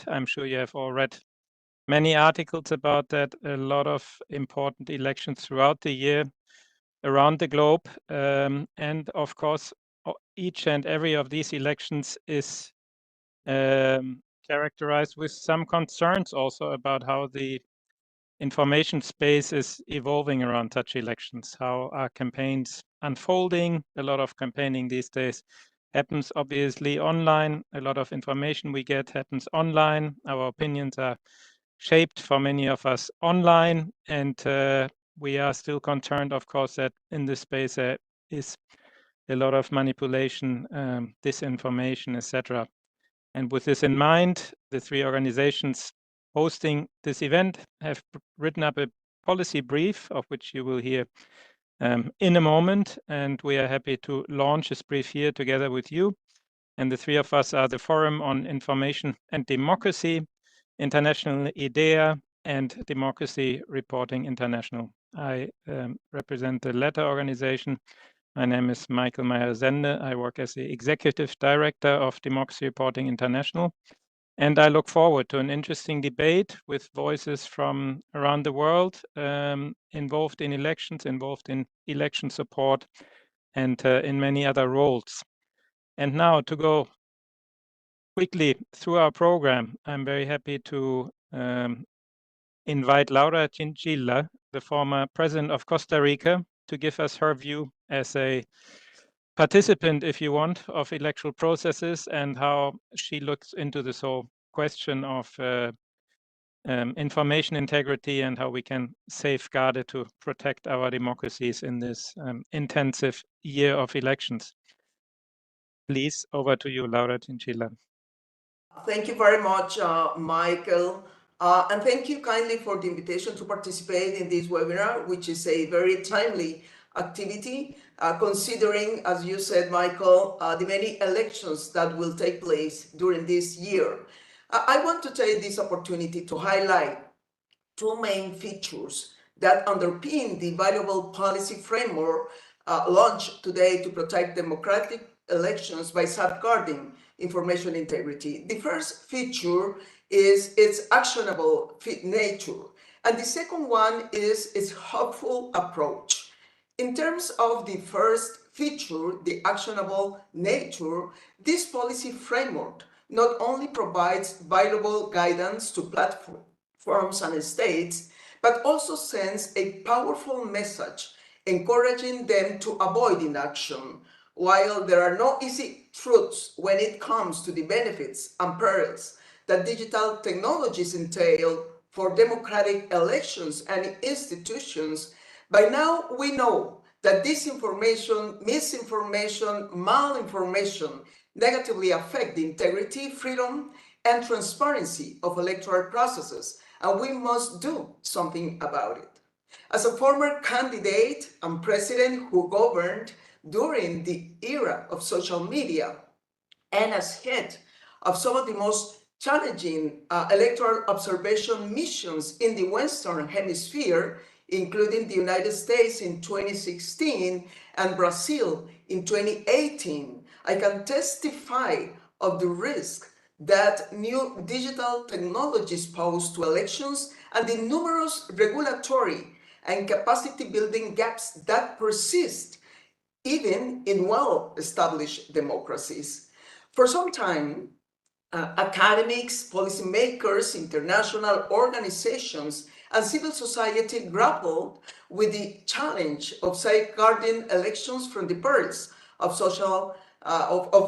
I'm sure you have all read many articles about that, a lot of important elections throughout the year around the globe. And of course, each and every of these elections is characterized with some concerns also about how the information space is evolving around such elections. How are campaigns unfolding? A lot of campaigning these days happens obviously online. A lot of information we get happens online. Our opinions are shaped for many of us online, and we are still concerned, of course, that in this space there is a lot of manipulation, disinformation, etc. And with this in mind, the three organizations hosting this event have written up a policy brief, of which you will hear in a moment. And we are happy to launch this brief here together with you. And the three of us are the Forum on Information and Democracy, International IDEA, and Democracy Reporting International. I represent the latter organization. My name is Michael Meyer-Sende. I work as the Executive Director of Democracy Reporting International. And I look forward to an interesting debate with voices from around the world involved in elections, involved in election support, and in many other roles. And now to go quickly through our program, I'm very happy to invite Laura Chinchilla, the former president of Costa Rica, to give us her view as a participant, if you want, of electoral processes and how she looks into this whole question of information integrity and how we can safeguard it to protect our democracies in this intensive year of elections. Please, over to you, Laura Chinchilla. Thank you very much, Michael. And thank you kindly for the invitation to participate in this webinar, which is a very timely activity, considering, as you said, Michael, the many elections that will take place during this year. I want to take this opportunity to highlight two main features that underpin the valuable policy framework launched today to protect democratic elections by safeguarding information integrity. The first feature is its actionable nature, and the second one is its hopeful approach. In terms of the first feature, the actionable nature, this policy framework not only provides valuable guidance to platforms and states, but also sends a powerful message encouraging them to avoid inaction. While there are no easy truths when it comes to the benefits and perils that digital technologies entail for democratic elections and institutions, by now we know that disinformation, misinformation, malinformation negatively affect the integrity, freedom, and transparency of electoral processes, and we must do something about it. As a former candidate and president who governed during the era of social media, and as head of some of the most challenging electoral observation missions in the Western Hemisphere, including the United States in 2016 and Brazil in 2018, I can testify of the risk that new digital technologies pose to elections and the numerous regulatory and capacity building gaps that persist even in well-established democracies. For some time, academics, policymakers, international organizations, and civil society grappled with the challenge of safeguarding elections from the perils of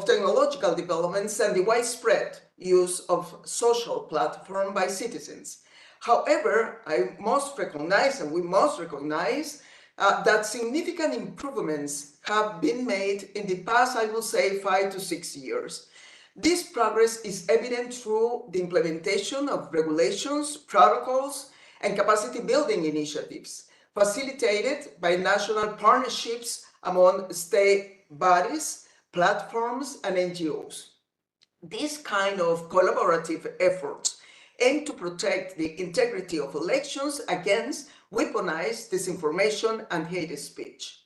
technological developments and the widespread use of social platforms by citizens. However, I must recognize, and we must recognize, that significant improvements have been made in the past, I will say, 5 to 6 years. This progress is evident through the implementation of regulations, protocols, and capacity building initiatives, facilitated by national partnerships among state bodies, platforms, and NGOs. These kind of collaborative efforts aim to protect the integrity of elections against weaponized disinformation and hate speech.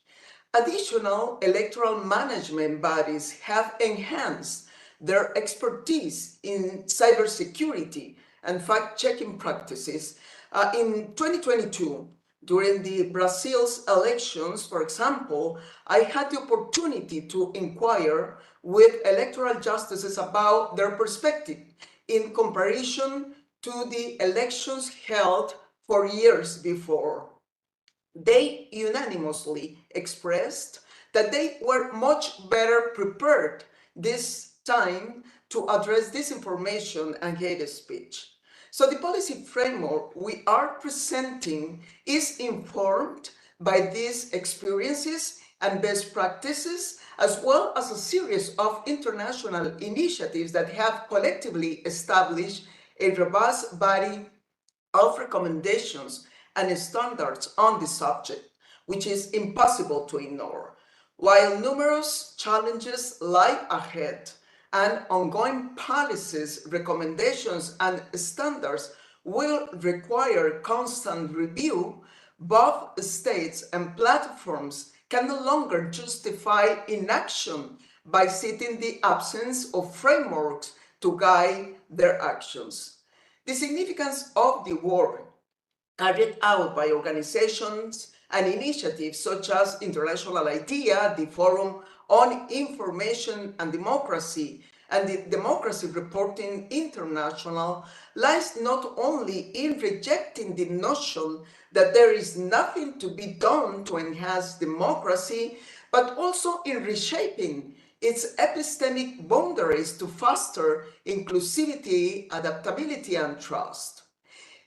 Additional electoral management bodies have enhanced their expertise in cybersecurity and fact-checking practices. In 2022, during the Brazil's elections, for example, I had the opportunity to inquire with electoral justices about their perspective in comparison to the elections held 4 years before. They unanimously expressed that they were much better prepared this time to address disinformation and hate speech. So the policy framework we are presenting is informed by these experiences and best practices, as well as a series of international initiatives that have collectively established a robust body of recommendations and standards on the subject, which is impossible to ignore. While numerous challenges lie ahead and ongoing policies, recommendations, and standards will require constant review, both states and platforms can no longer justify inaction by citing the absence of frameworks to guide their actions. The significance of the work carried out by organizations and initiatives such as International IDEA, the Forum on Information and Democracy, and the Democracy Reporting International lies not only in rejecting the notion that there is nothing to be done to enhance democracy, but also in reshaping its epistemic boundaries to foster inclusivity, adaptability, and trust.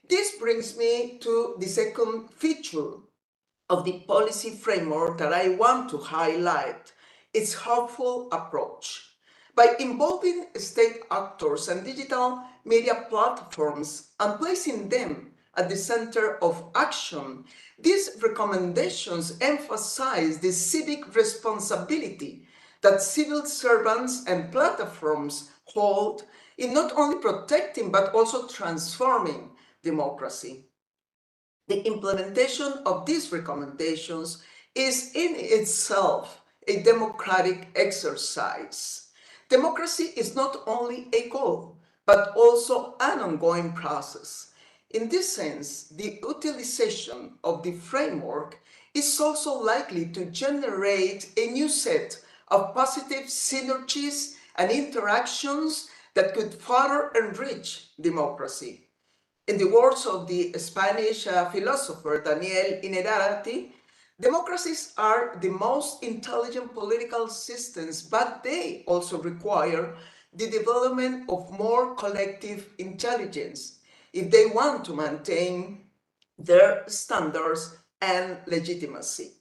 This brings me to the second feature of the policy framework that I want to highlight, its hopeful approach. By involving state actors and digital media platforms and placing them at the center of action, these recommendations emphasize the civic responsibility that civil servants and platforms hold in not only protecting but also transforming democracy. The implementation of these recommendations is in itself a democratic exercise. Democracy is not only a goal, but also an ongoing process. In this sense, the utilization of the framework is also likely to generate a new set of positive synergies and interactions that could further enrich democracy. In the words of the Spanish philosopher Daniel Innerarity, democracies are the most intelligent political systems, but they also require the development of more collective intelligence if they want to maintain their standards and legitimacy.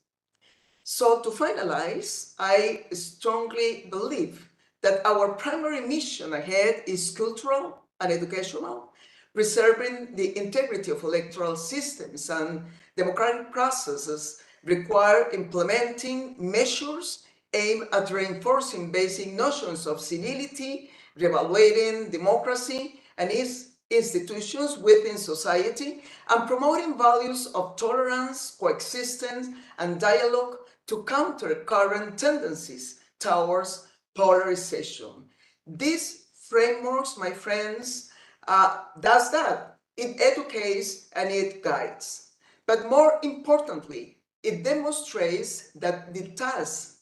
So to finalize, I strongly believe that our primary mission ahead is cultural and educational, preserving the integrity of electoral systems and democratic processes require implementing measures aimed at reinforcing basic notions of civility, reevaluating democracy and its institutions within society, and promoting values of tolerance, coexistence, and dialogue to counter current tendencies towards polarization. These frameworks, my friends, does that. It educates and it guides. But more importantly, it demonstrates that the task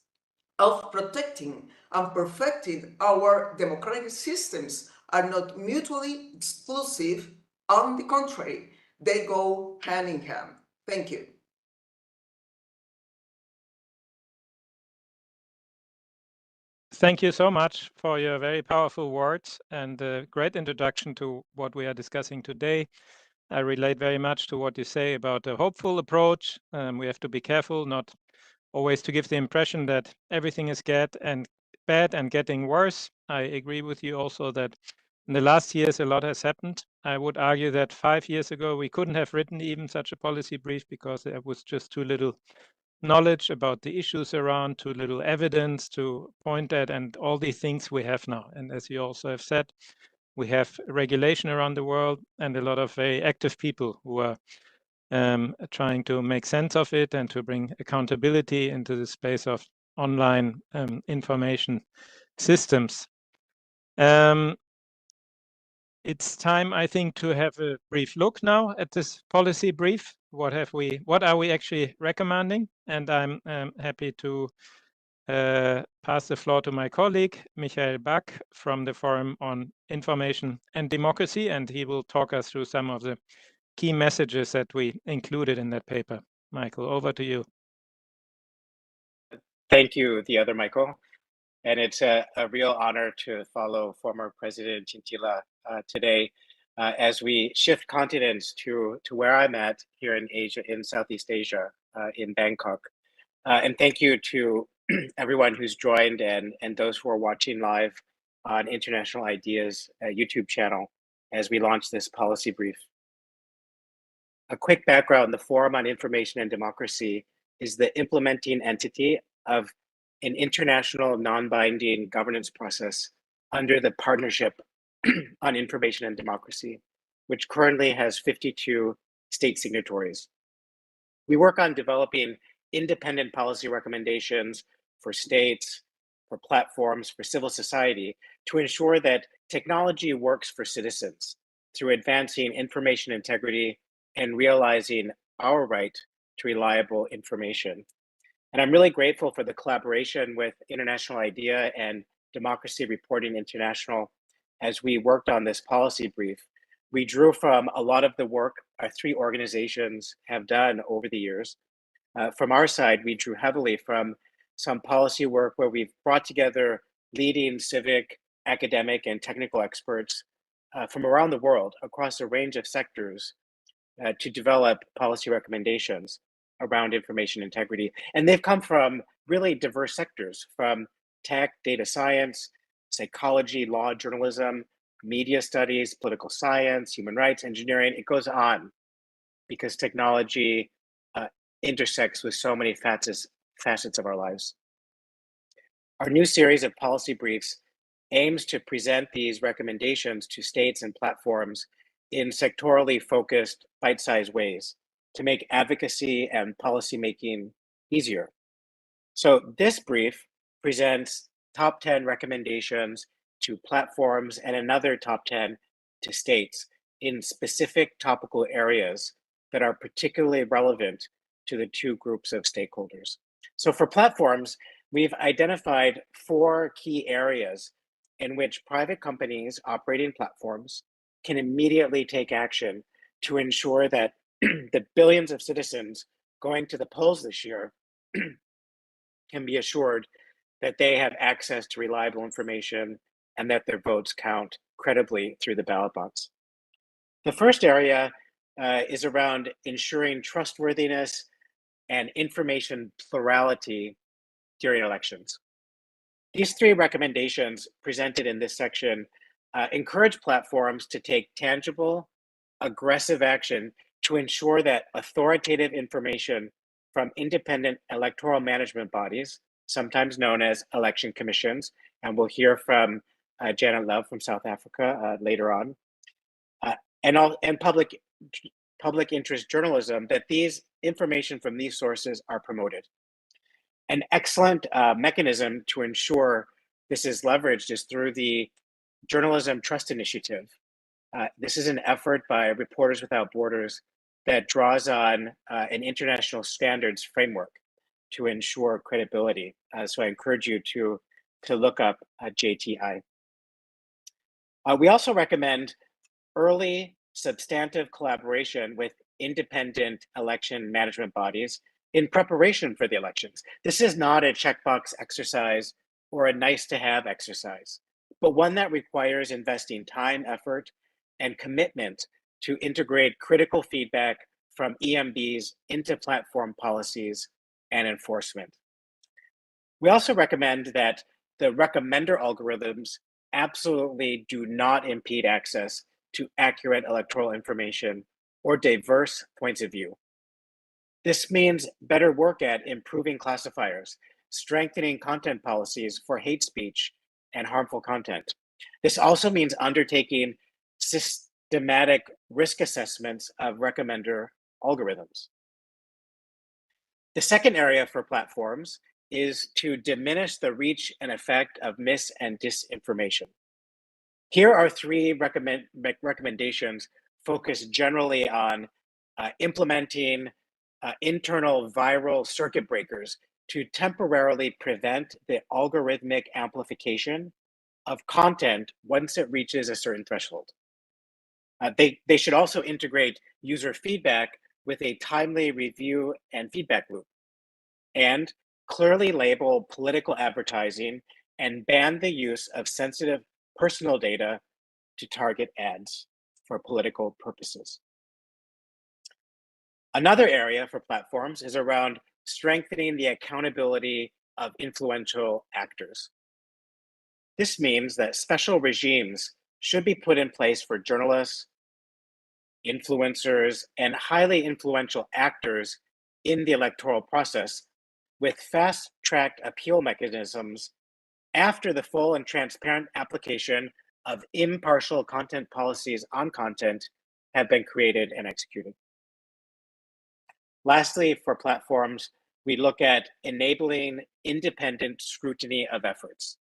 of protecting and perfecting our democratic systems are not mutually exclusive. On the contrary, they go hand in hand. Thank you. Thank you so much for your very powerful words and a great introduction to what we are discussing today. I relate very much to what you say about a hopeful approach. We have to be careful not always to give the impression that everything is bad and getting worse. I agree with you also that in the last years a lot has happened. I would argue that 5 years ago we couldn't have written even such a policy brief because there was just too little knowledge about the issues around, too little evidence to point at, and all these things we have now. And as you also have said, we have regulation around the world and a lot of very active people who are trying to make sense of it and to bring accountability into the space of online information systems. It's time, I think, to have a brief look now at this policy brief. What are we actually recommending? And I'm happy to pass the floor to my colleague, Michael Back from the Forum on Information and Democracy, and he will talk us through some of the key messages that we included in that paper. Michael, over to you. Thank you, the other Michael. And it's a real honor to follow former President Chinchilla today as we shift continents to where I'm at here in Asia, in Southeast Asia, in Bangkok. And thank you to everyone who's joined and those who are watching live on International Ideas YouTube channel as we launch this policy brief. A quick background, the Forum on Information and Democracy is the implementing entity of an international non-binding governance process under the Partnership on Information and Democracy, which currently has 52 state signatories. We work on developing independent policy recommendations for states, for platforms, for civil society to ensure that technology works for citizens through advancing information integrity and realizing our right to reliable information. And I'm really grateful for the collaboration with International IDEA and Democracy Reporting International as we worked on this policy brief. We drew from a lot of the work our three organizations have done over the years. From our side, we drew heavily from some policy work where we've brought together leading civic, academic, and technical experts from around the world across a range of sectors to develop policy recommendations around information integrity. And they've come from really diverse sectors, from tech, data science, psychology, law, journalism, media studies, political science, human rights, engineering. It goes on because technology intersects with so many facets of our lives. Our new series of policy briefs aims to present these recommendations to states and platforms in sectorally focused, bite-sized ways to make advocacy and policymaking easier. So this brief presents top 10 recommendations to platforms and another top 10 to states in specific topical areas that are particularly relevant to the two groups of stakeholders. So for platforms, we've identified 4 key areas in which private companies operating platforms can immediately take action to ensure that the billions of citizens going to the polls this year can be assured that they have access to reliable information and that their votes count credibly through the ballot box. The first area is around ensuring trustworthiness and information plurality during elections. These 3 recommendations presented in this section encourage platforms to take tangible, aggressive action to ensure that authoritative information from independent electoral management bodies, sometimes known as election commissions, and we'll hear from Janet Love from South Africa later on, and public interest journalism, that these information from these sources are promoted. An excellent mechanism to ensure this is leveraged is through the Journalism Trust Initiative. This is an effort by Reporters Without Borders that draws on an international standards framework to ensure credibility. So I encourage you to look up JTI. We also recommend early substantive collaboration with independent election management bodies in preparation for the elections. This is not a checkbox exercise or a nice to have exercise, but one that requires investing time, effort, and commitment to integrate critical feedback from EMBs into platform policies and enforcement. We also recommend that the recommender algorithms absolutely do not impede access to accurate electoral information or diverse points of view. This means better work at improving classifiers, strengthening content policies for hate speech and harmful content. This also means undertaking systematic risk assessments of recommender algorithms. The second area for platforms is to diminish the reach and effect of mis and disinformation. Here are three recommendations focused generally on implementing internal viral circuit breakers to temporarily prevent the algorithmic amplification of content once it reaches a certain threshold. They should also integrate user feedback with a timely review and feedback loop, and clearly label political advertising and ban the use of sensitive personal data to target ads for political purposes. Another area for platforms is around strengthening the accountability of influential actors. This means that special regimes should be put in place for journalists, influencers, and highly influential actors in the electoral process, with fast-tracked appeal mechanisms after the full and transparent application of impartial content policies on content have been created and executed. Lastly, for platforms, we look at enabling independent scrutiny of efforts.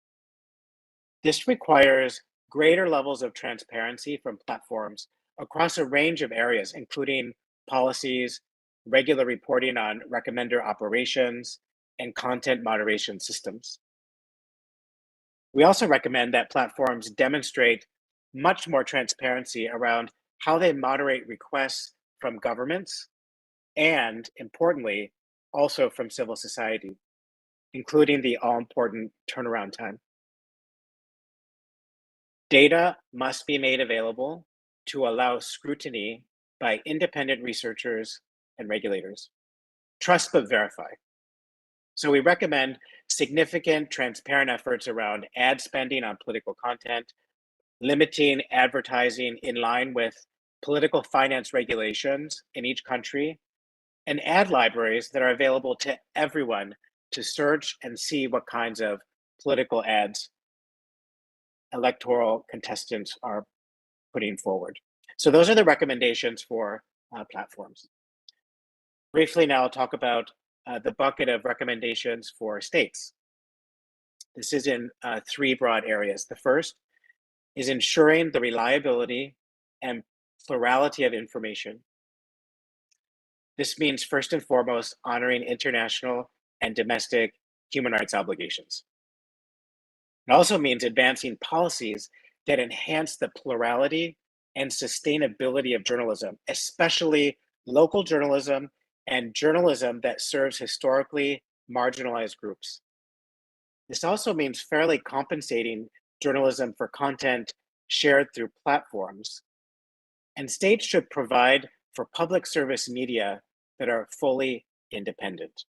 This requires greater levels of transparency from platforms across a range of areas, including policies, regular reporting on recommender operations, and content moderation systems. We also recommend that platforms demonstrate much more transparency around how they moderate requests from governments and, importantly, also from civil society, including the all-important turnaround time. Data must be made available to allow scrutiny by independent researchers and regulators. Trust but verify. So we recommend significant transparent efforts around ad spending on political content, limiting advertising in line with political finance regulations in each country, and ad libraries that are available to everyone to search and see what kinds of political ads electoral contestants are putting forward. So those are the recommendations for platforms. Briefly now, I'll talk about the bucket of recommendations for states. This is in three broad areas. The first is ensuring the reliability and plurality of information. This means first and foremost honoring international and domestic human rights obligations. It also means advancing policies that enhance the plurality and sustainability of journalism, especially local journalism and journalism that serves historically marginalized groups. This also means fairly compensating journalism for content shared through platforms. And states should provide for public service media that are fully independent.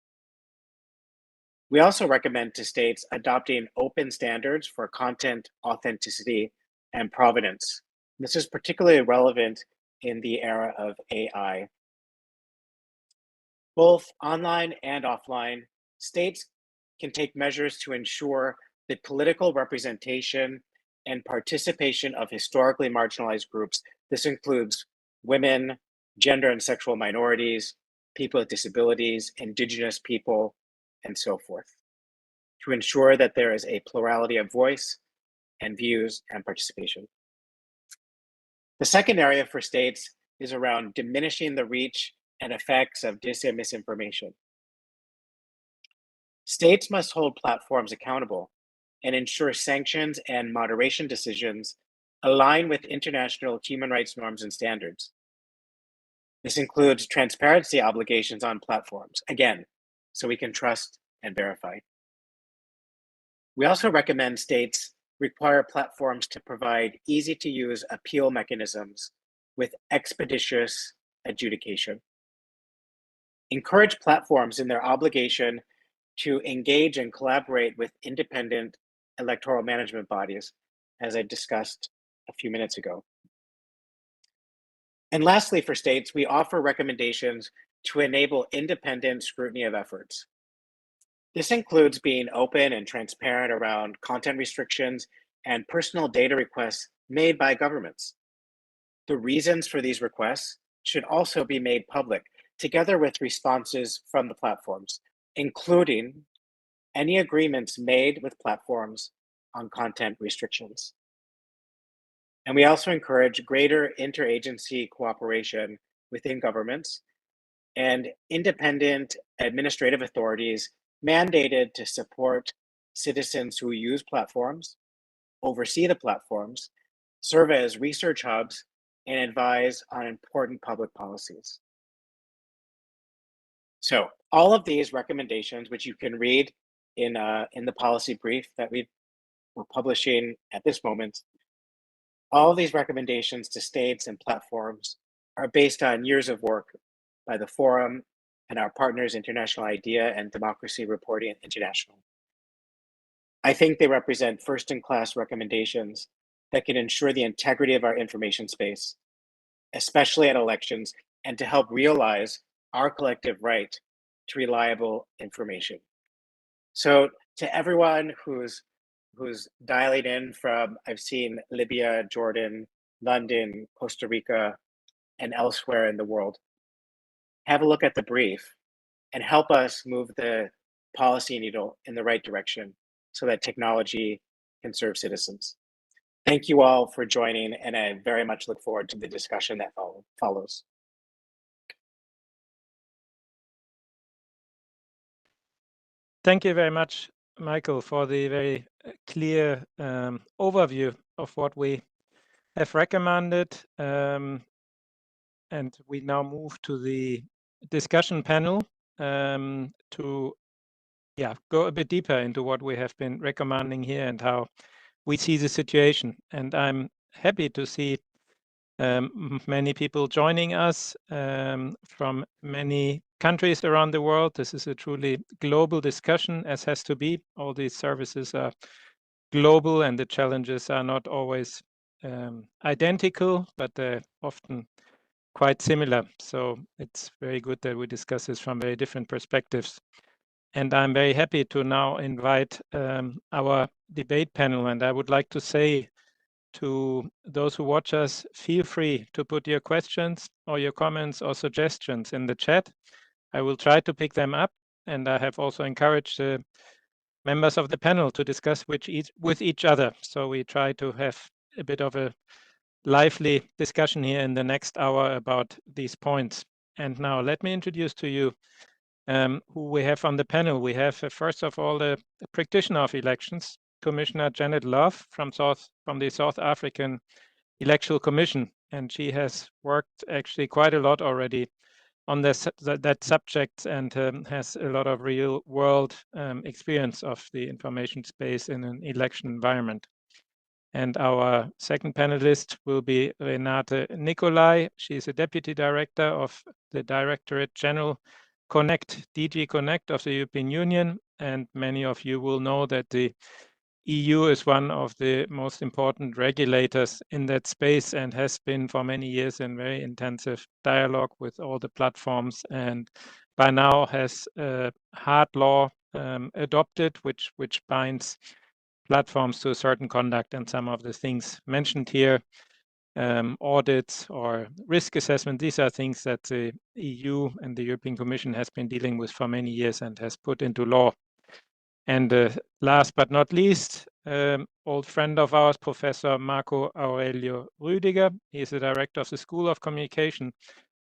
We also recommend to states adopting open standards for content authenticity and provenance. This is particularly relevant in the era of AI. Both online and offline, states can take measures to ensure the political representation and participation of historically marginalized groups. This includes women, gender and sexual minorities, people with disabilities, indigenous people, and so forth, to ensure that there is a plurality of voice and views and participation. The second area for states is around diminishing the reach and effects of dis and misinformation. States must hold platforms accountable and ensure sanctions and moderation decisions align with international human rights norms and standards. This includes transparency obligations on platforms, again, so we can trust and verify. We also recommend states require platforms to provide easy-to-use appeal mechanisms with expeditious adjudication. Encourage platforms in their obligation to engage and collaborate with independent electoral management bodies, as I discussed a few minutes ago. And lastly, for states, we offer recommendations to enable independent scrutiny of efforts. This includes being open and transparent around content restrictions and personal data requests made by governments. The reasons for these requests should also be made public, together with responses from the platforms, including any agreements made with platforms on content restrictions. And we also encourage greater interagency cooperation within governments and independent administrative authorities mandated to support citizens who use platforms, oversee the platforms, serve as research hubs, and advise on important public policies. So all of these recommendations, which you can read in the policy brief that we're publishing at this moment, all of these recommendations to states and platforms are based on years of work by the Forum and our partners, International IDEA and Democracy Reporting International. I think they represent first-in-class recommendations that can ensure the integrity of our information space, especially at elections, and to help realize our collective right to reliable information. So to everyone who's dialing in from, I've seen Libya, Jordan, London, Costa Rica, and elsewhere in the world, have a look at the brief and help us move the policy needle in the right direction so that technology can serve citizens. Thank you all for joining, and I very much look forward to the discussion that follows. Thank you very much, Michael, for the very clear overview of what we have recommended. And we now move to the discussion panel to go a bit deeper into what we have been recommending here and how we see the situation. And I'm happy to see many people joining us from many countries around the world. This is a truly global discussion, as has to be. All these services are global and the challenges are not always identical, but they're often quite similar. So it's very good that we discuss this from very different perspectives. And I'm very happy to now invite our debate panel. And I would like to say to those who watch us, feel free to put your questions or your comments or suggestions in the chat. I will try to pick them up. And I have also encouraged the members of the panel to discuss with each other. So we try to have a bit of a lively discussion here in the next hour about these points. And now let me introduce to you who we have on the panel. We have, first of all, the practitioner of elections, Commissioner Janet Love from the South African Electoral Commission. And she has worked actually quite a lot already on that subject and has a lot of real world experience of the information space in an election environment. And our second panelist will be Renate Nicolai. She's a Deputy Director of the Directorate General Connect, DG Connect of the European Union. And many of you will know that the EU is one of the most important regulators in that space and has been for many years in very intensive dialogue with all the platforms, and by now has a hard law adopted, which binds platforms to a certain conduct, and some of the things mentioned here, audits or risk assessment, these are things that the EU and the European Commission has been dealing with for many years and has put into law. And last but not least, old friend of ours, Professor Marco Aurelio Rüdiger. He is the director of the School of Communication,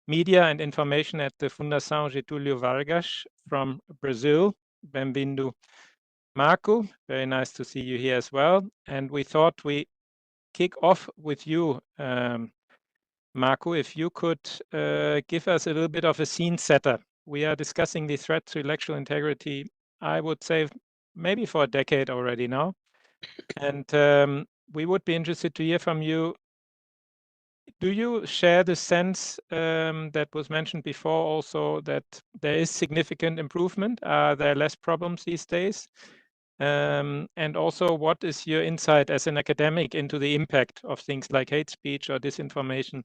Media and Information at the Fundação Getúlio Vargas from Brazil. Bem-vindo, Marco. Very nice to see you here as well. And we thought we kick off with you, Marco, if you could give us a little bit of a scene setter. We are discussing the threat to electoral integrity, I would say, maybe for a decade already now. And we would be interested to hear from you. Do you share the sense that was mentioned before also that there is significant improvement? Are there less problems these days? And also, what is your insight as an academic into the impact of things like hate speech or disinformation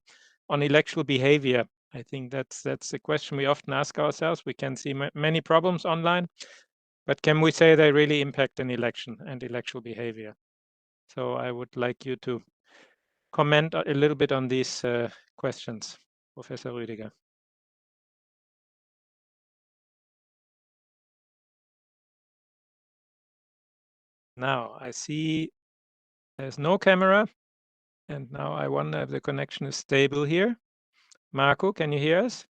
on electoral behavior? I think that's a question we often ask ourselves. We can see many problems online, but can we say they really impact an election and electoral behavior? So I would like you to comment a little bit on these questions, Professor Rüdiger. Now I see there's no camera. And now I wonder if the connection is stable here. Marco, can you hear us?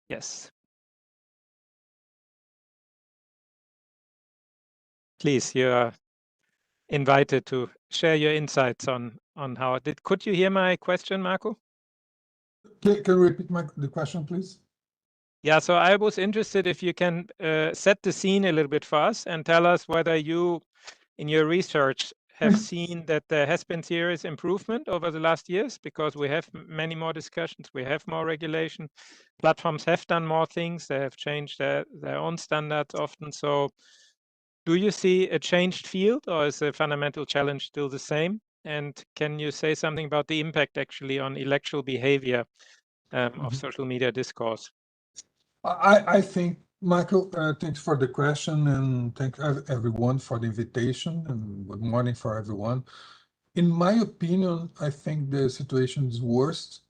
Yes. Please, you are invited to share your insights on how it did. Could you hear my question, Marco? Can you repeat the question, please? Yeah, so I was interested if you can set the scene a little bit for us and tell us whether you, in your research, have seen that there has been serious improvement over the last years, because we have many more discussions, we have more regulation, platforms have done more things, they have changed their own standards often. So do you see a changed field, or is the fundamental challenge still the same? And can you say something about the impact actually on electoral behavior of social media discourse? I think, Michael, thanks for the question, and thank everyone for the invitation, and good morning for everyone. In my opinion, I think the situation is worse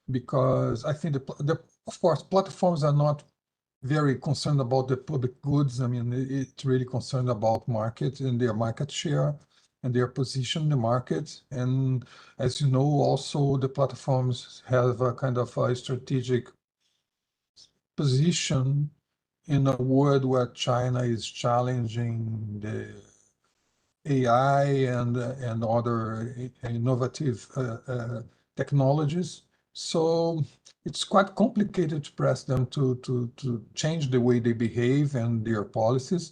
because I think of course, platforms are not very concerned about the public goods. I mean, it's really concerned about market and their market share and their position in the market. And as you know, also the platforms have a kind of a strategic position in a world where China is challenging the AI and other innovative technologies. So it's quite complicated to press them to change the way they behave and their policies.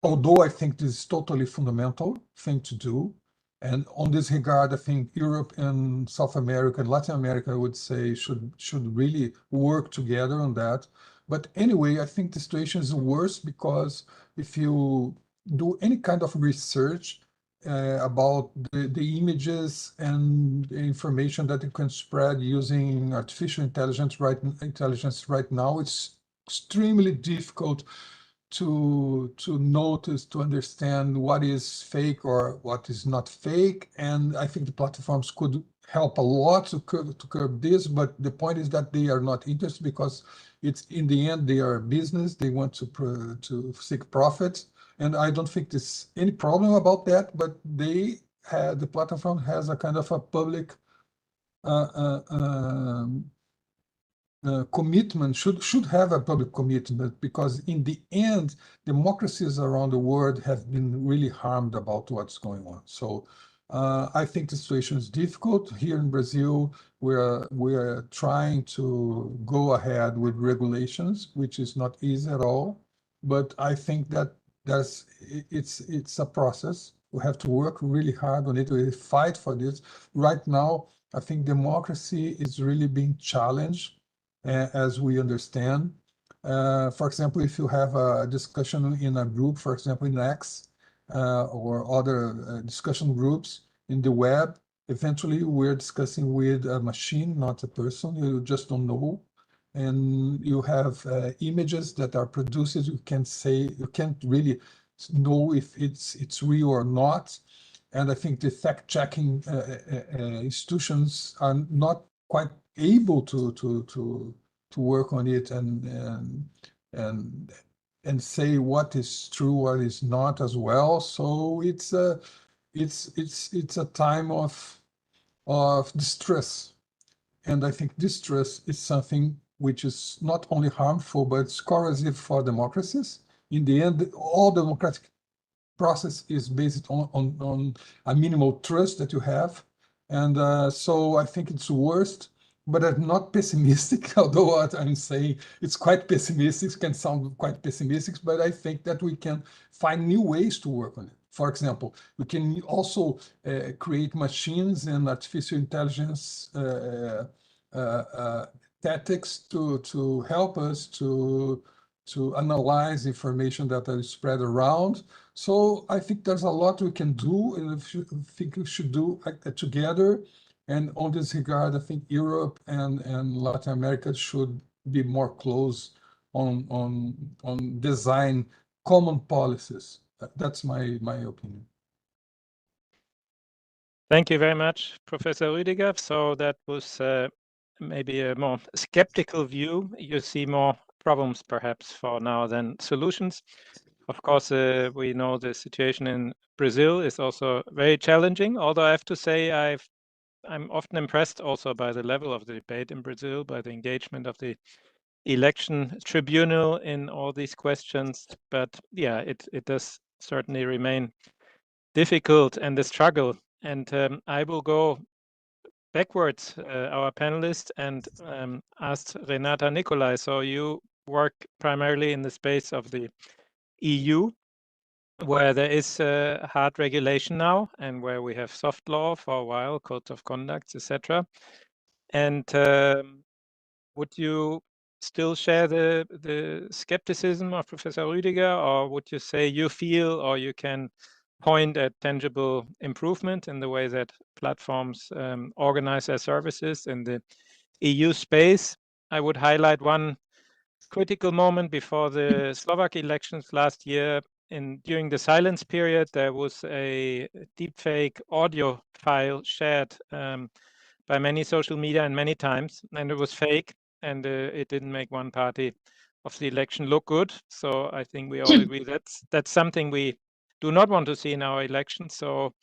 Although I think this is totally fundamental thing to do. And on this regard, I think Europe and South America and Latin America, I would say, should really work together on that. But anyway, I think the situation is worse because if you do any kind of research about the images and the information that you can spread using artificial intelligence right now, it's extremely difficult to notice, to understand what is fake or what is not fake. And I think the platforms could help a lot to curb this, but the point is that they are not interested because it's in the end they are a business, they want to seek profits, and I don't think there's any problem about that, but the platform has a kind of a public commitment, should have a public commitment, because in the end, democracies around the world have been really harmed about what's going on. So I think the situation is difficult. Here in Brazil, we're trying to go ahead with regulations, which is not easy at all. But I think that it's a process. We have to work really hard on it. We fight for this. Right now, I think democracy is really being challenged, as we understand. For example, if you have a discussion in a group, for example, in X or other discussion groups in the web, eventually we're discussing with a machine, not a person. You just don't know. And you have images that are produced. You can't really know if it's real or not. And I think the fact-checking institutions are not quite able to work on it and say what is true, what is not as well. So it's a time of distress, and I think distress is something which is not only harmful but it's corrosive for democracies. In the end, all democratic process is based on a minimal trust that you have. And so I think it's worst, but I'm not pessimistic, although what I'm saying, it's quite pessimistic, can sound quite pessimistic, but I think that we can find new ways to work on it. For example, we can also create machines and artificial intelligence tactics to help us to analyze information that is spread around. So I think there's a lot we can do, and I think we should do together. And on this regard, I think Europe and Latin America should be more close on design common policies. That's my opinion. Thank you very much, Professor Rüdiger. So that was maybe a more skeptical view. You see more problems perhaps for now than solutions. Of course, we know the situation in Brazil is also very challenging, although I have to say I'm often impressed also by the level of the debate in Brazil, by the engagement of the election tribunal in all these questions. But yeah, it does certainly remain difficult and a struggle. And I will go backwards, our panelist, and asked Renata Nicolai. So you work primarily in the space of the EU, where there is hard regulation now, and where we have soft law for a while, codes of conduct, etc. And would you still share the skepticism of Professor Rüdiger, or would you say you feel or you can point at tangible improvement in the way that platforms organize their services in the EU space? I would highlight one critical moment before the Slovak elections last year. During the silence period, there was a deepfake audio file shared by many social media and many times, and it was fake, and it didn't make one party of the election look good. So I think we all agree that's something we do not want to see in our elections. So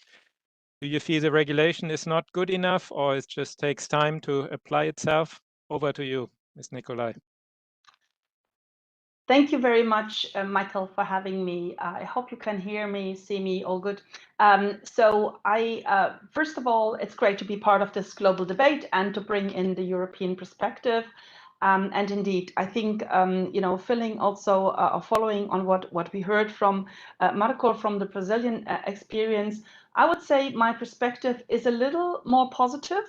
do you feel the regulation is not good enough, or it just takes time to apply itself? Over to you, Ms. Nicolai. Thank you very much, Michael, for having me. I hope you can hear me, see me, all good. So first of all, it's great to be part of this global debate and to bring in the European perspective. And indeed, I think, filling also following on what we heard from Marco from the Brazilian experience, I would say my perspective is a little more positive,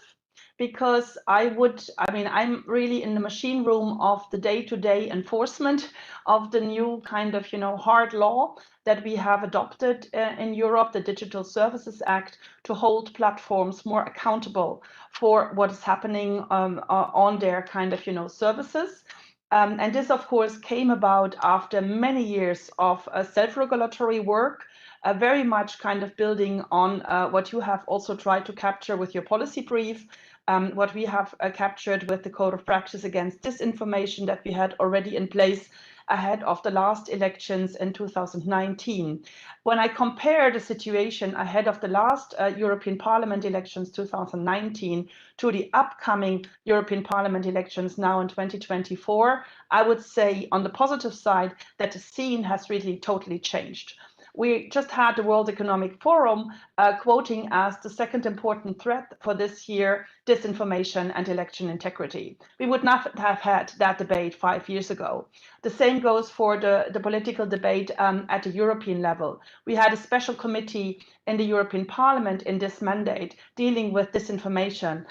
because I'm really in the machine room of the day-to-day enforcement of the new kind of, hard law that we have adopted in Europe, the Digital Services Act, to hold platforms more accountable for what is happening on their kind of, services. And this, of course, came about after many years of self-regulatory work, very much kind of building on what you have also tried to capture with your policy brief, what we have captured with the Code of Practice Against Disinformation that we had already in place ahead of the last elections in 2019. When I compare the situation ahead of the last European Parliament elections 2019 to the upcoming European Parliament elections now in 2024, I would say on the positive side that the scene has really totally changed. We just had the World Economic Forum quoting as the second important threat for this year, disinformation and election integrity. We would not have had that debate 5 years ago. The same goes for the political debate at the European level. We had a special committee in the European Parliament in this mandate dealing with disinformation.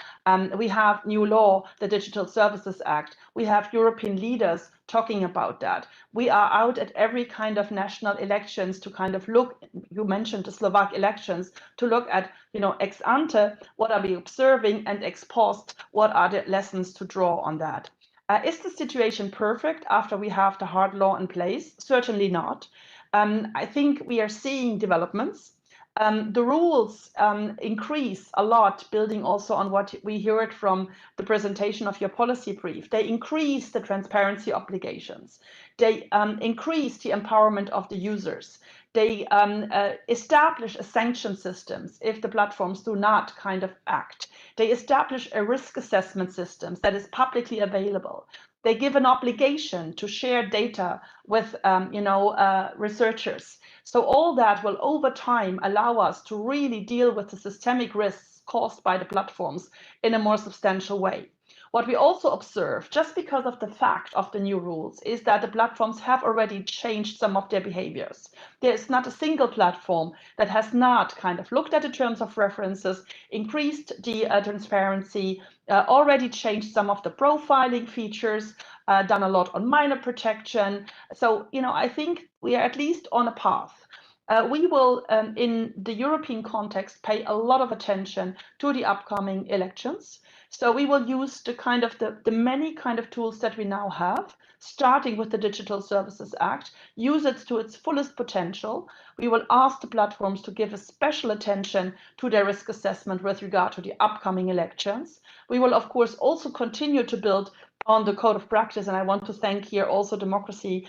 We have new law, the Digital Services Act. We have European leaders talking about that. We are out at every kind of national elections to kind of look, you mentioned the Slovak elections, to look at, ex ante, what are we observing, and ex post, what are the lessons to draw on that. Is the situation perfect after we have the hard law in place? Certainly not. I think we are seeing developments. The rules increase a lot, building also on what we heard from the presentation of your policy brief. They increase the transparency obligations. They increase the empowerment of the users. They establish a sanction systems if the platforms do not kind of act. They establish a risk assessment systems that is publicly available. They give an obligation to share data with researchers. So all that will over time allow us to really deal with the systemic risks caused by the platforms in a more substantial way. What we also observe, just because of the fact of the new rules, is that the platforms have already changed some of their behaviors. There is not a single platform that has not kind of looked at the terms of references, increased the transparency, already changed some of the profiling features, done a lot on minor protection. So, I think we are at least on a path. We will, in the European context, pay a lot of attention to the upcoming elections. So we will use the many kind of tools that we now have, starting with the Digital Services Act, use it to its fullest potential. We will ask the platforms to give a special attention to their risk assessment with regard to the upcoming elections. We will, of course, also continue to build on the code of practice, and I want to thank here also Democracy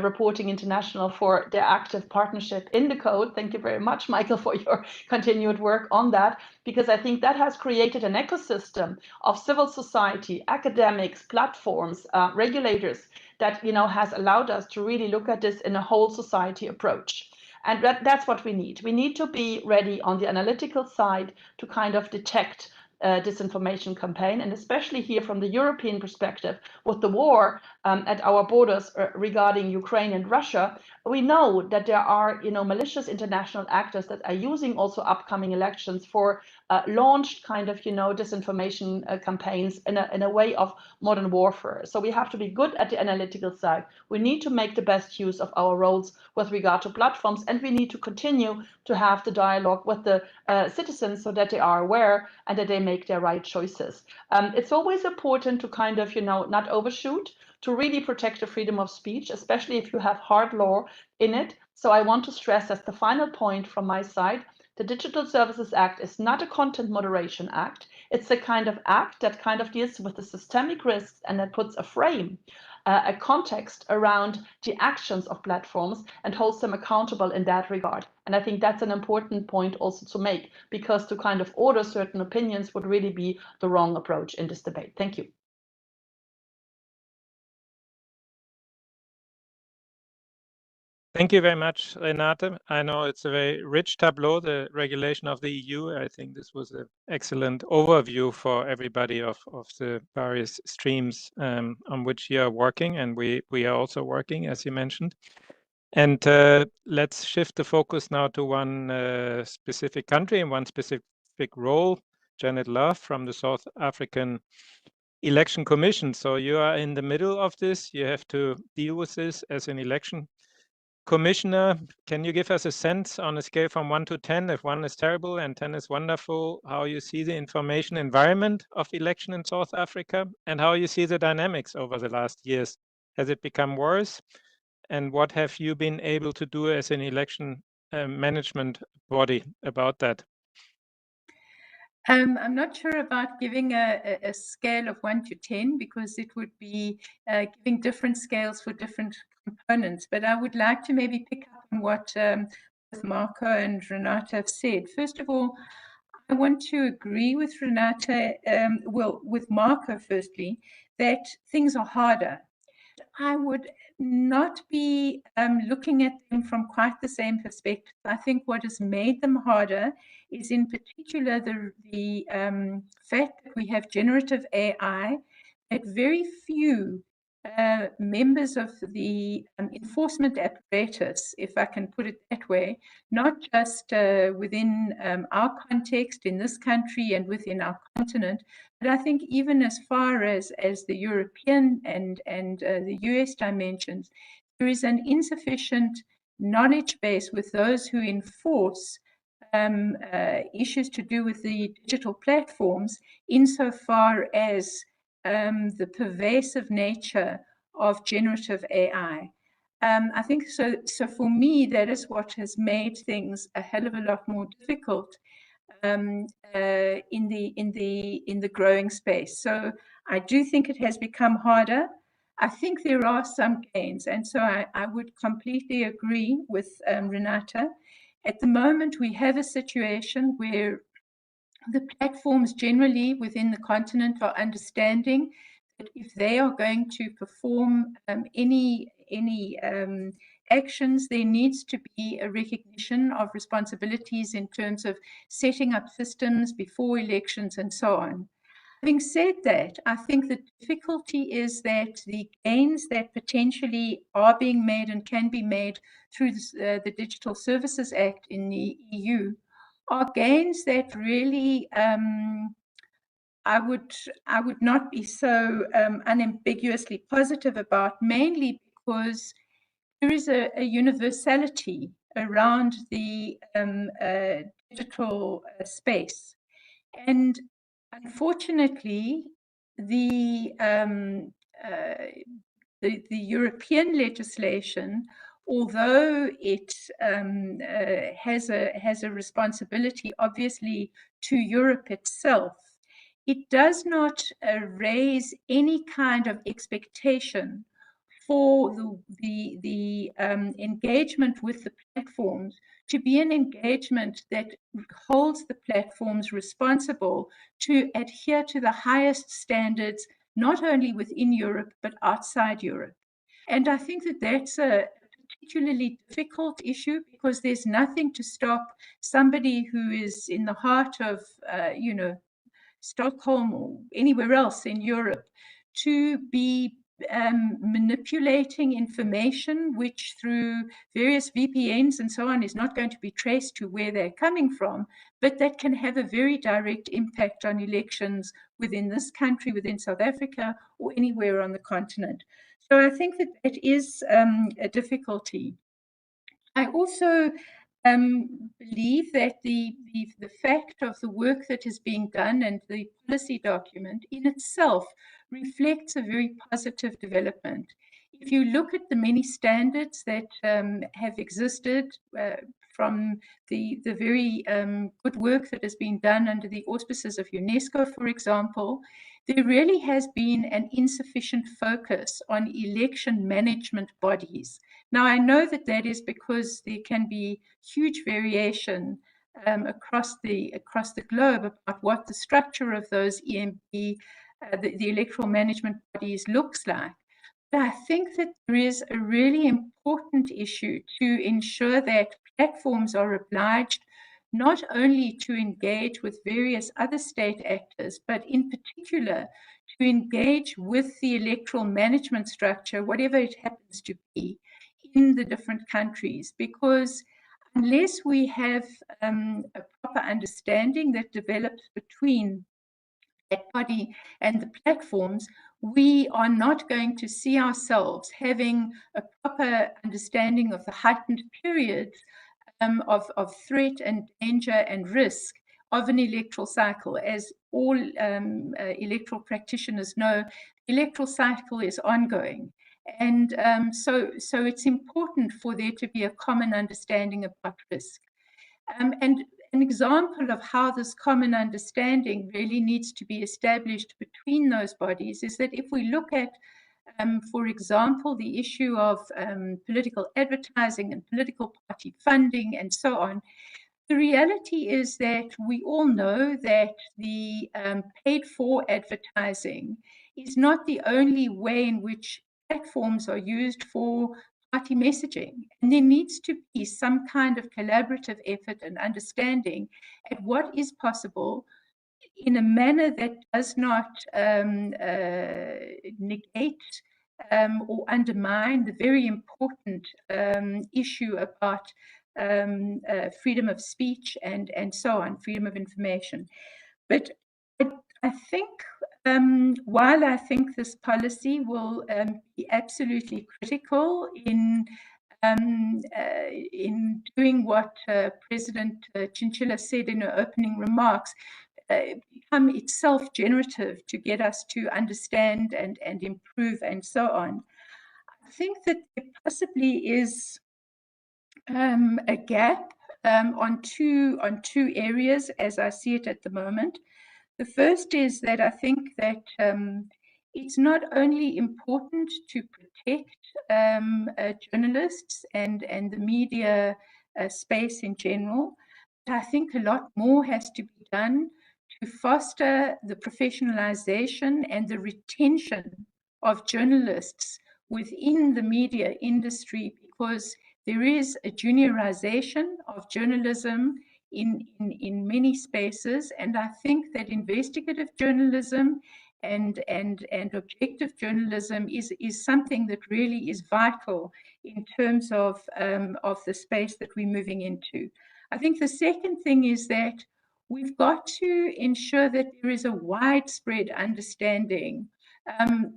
Reporting International for their active partnership in the code. Thank you very much, Michael, for your continued work on that, because I think that has created an ecosystem of civil society, academics, platforms, regulators that has allowed us to really look at this in a whole society approach. And that's what we need. We need to be ready on the analytical side to kind of detect disinformation campaign, and especially here from the European perspective with the war at our borders regarding Ukraine and Russia, we know that there are malicious international actors that are using also upcoming elections for launched kind of disinformation campaigns in a way of modern warfare. So we have to be good at the analytical side. We need to make the best use of our roles with regard to platforms, and we need to continue to have the dialogue with the citizens so that they are aware and that they make their right choices. It's always important to kind of not overshoot, to really protect the freedom of speech, especially if you have hard law in it. So I want to stress as the final point from my side, the Digital Services Act is not a content moderation act. It's a kind of act that kind of deals with the systemic risks and that puts a frame, a context around the actions of platforms and holds them accountable in that regard. And I think that's an important point also to make, because to kind of order certain opinions would really be the wrong approach in this debate. Thank you. Thank you very much, Renate. I know it's a very rich tableau, the regulation of the EU. I think this was an excellent overview for everybody of the various streams on which you are working, and we are also working, as you mentioned. And let's shift the focus now to one specific country and one specific role. Janet Love from the South African Election Commission. So you are in the middle of this. You have to deal with this as an election commissioner. Can you give us a sense on a scale from 1 to 10, if 1 is terrible and 10 is wonderful, how you see the information environment of election in South Africa and how you see the dynamics over the last years? Has it become worse? And what have you been able to do as an election management body about that? I'm not sure about giving a scale of 1 to 10, because it would be giving different scales for different components. But I would like to maybe pick up on what both Marco and Renate have said. First of all, I want to agree with Renate, with Marco firstly, that things are harder. I would not be looking at them from quite the same perspective. I think what has made them harder is in particular the fact that we have generative AI, that very few members of the enforcement apparatus, if I can put it that way, not just within our context in this country and within our continent, but I think even as far as the European and the US dimensions, there is an insufficient knowledge base with those who enforce issues to do with the digital platforms, insofar as the pervasive nature of generative AI. I think so. So for me, that is what has made things a hell of a lot more difficult in the growing space. So I do think it has become harder. I think there are some gains, and so I would completely agree with Renate. At the moment, we have a situation where the platforms generally within the continent are understanding that if they are going to perform any actions, there needs to be a recognition of responsibilities in terms of setting up systems before elections and so on. Having said that, I think the difficulty is that the gains that potentially are being made and can be made through the Digital Services Act in the EU are gains that really I would not be so unambiguously positive about, mainly because there is a universality around the digital space. And unfortunately, the European legislation, although it has a responsibility, obviously, to Europe itself, it does not raise any kind of expectation for the engagement with the platforms to be an engagement that holds the platforms responsible to adhere to the highest standards, not only within Europe, but outside Europe. And I think that that's a particularly difficult issue, because there's nothing to stop somebody who is in the heart of, Stockholm or anywhere else in Europe to be manipulating information, which through various VPNs and so on is not going to be traced to where they're coming from, but that can have a very direct impact on elections within this country, within South Africa, or anywhere on the continent. So I think that it is a difficulty. I also believe that the fact of the work that is being done and the policy document in itself reflects a very positive development. If you look at the many standards that have existed from the very good work that has been done under the auspices of UNESCO, for example, there really has been an insufficient focus on election management bodies. Now, I know that that is because there can be huge variation across the globe about what the structure of those EMB, the electoral management bodies, looks like. But I think that there is a really important issue to ensure that platforms are obliged not only to engage with various other state actors, but in particular to engage with the electoral management structure, whatever it happens to be, in the different countries. Because unless we have a proper understanding that develops between that body and the platforms, we are not going to see ourselves having a proper understanding of the heightened periods of threat and danger and risk of an electoral cycle. As all electoral practitioners know, the electoral cycle is ongoing. And so it's important for there to be a common understanding about risk. And an example of how this common understanding really needs to be established between those bodies is that if we look at, for example, the issue of political advertising and political party funding and so on, the reality is that we all know that the paid-for advertising is not the only way in which platforms are used for party messaging. And there needs to be some kind of collaborative effort and understanding at what is possible in a manner that does not negate or undermine the very important issue about freedom of speech and so on, freedom of information. But I think while I think this policy will be absolutely critical in doing what President Chinchilla said in her opening remarks, become itself generative to get us to understand and improve and so on, I think that there possibly is a gap on two areas as I see it at the moment. The first is that I think that it's not only important to protect journalists and the media space in general, but I think a lot more has to be done to foster the professionalization and the retention of journalists within the media industry, because there is a juniorization of journalism in many spaces, and I think that investigative journalism and objective journalism is something that really is vital in terms of the space that we're moving into. I think the second thing is that we've got to ensure that there is a widespread understanding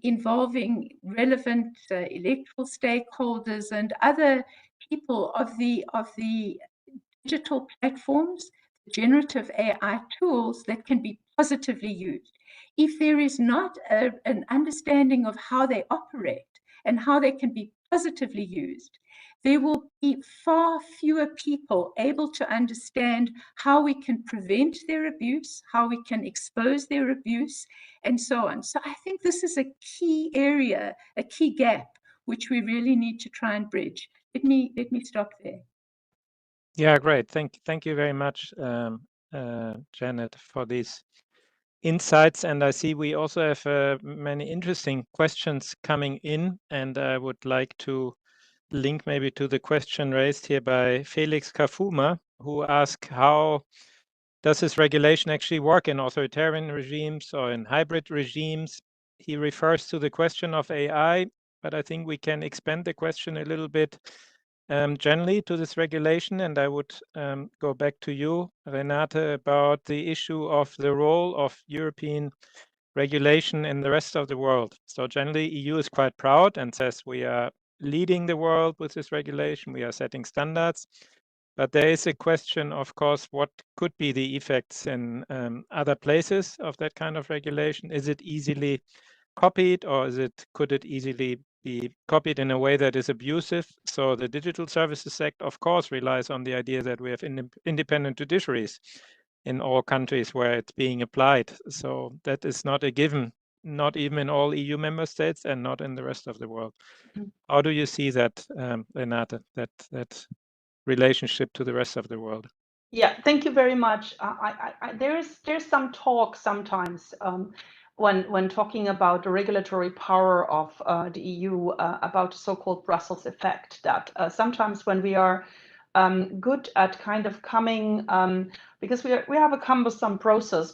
involving relevant electoral stakeholders and other people of the digital platforms, generative AI tools that can be positively used. If there is not an understanding of how they operate and how they can be positively used, there will be far fewer people able to understand how we can prevent their abuse, how we can expose their abuse, and so on. So I think this is a key area, a key gap, which we really need to try and bridge. Let me stop there. Yeah, great. Thank you very much, Janet, for these insights. And I see we also have many interesting questions coming in, and I would like to link maybe to the question raised here by Felix Kafuma, who asked, how does this regulation actually work in authoritarian regimes or in hybrid regimes? He refers to the question of AI, but I think we can expand the question a little bit generally to this regulation. And I would go back to you, Renate, about the issue of the role of European regulation in the rest of the world. So generally, EU is quite proud and says we are leading the world with this regulation, we are setting standards. But there is a question, of course, what could be the effects in other places of that kind of regulation? Is it easily copied, or could it easily be copied in a way that is abusive? So the Digital Services Act, of course, relies on the idea that we have independent judiciaries in all countries where it's being applied. So that is not a given, not even in all EU member states and not in the rest of the world. How do you see that, Renate, that relationship to the rest of the world? Yeah, thank you very much. There's some talk sometimes when talking about the regulatory power of the EU about the so-called Brussels effect, that sometimes when we are good at kind of coming, because we have a cumbersome process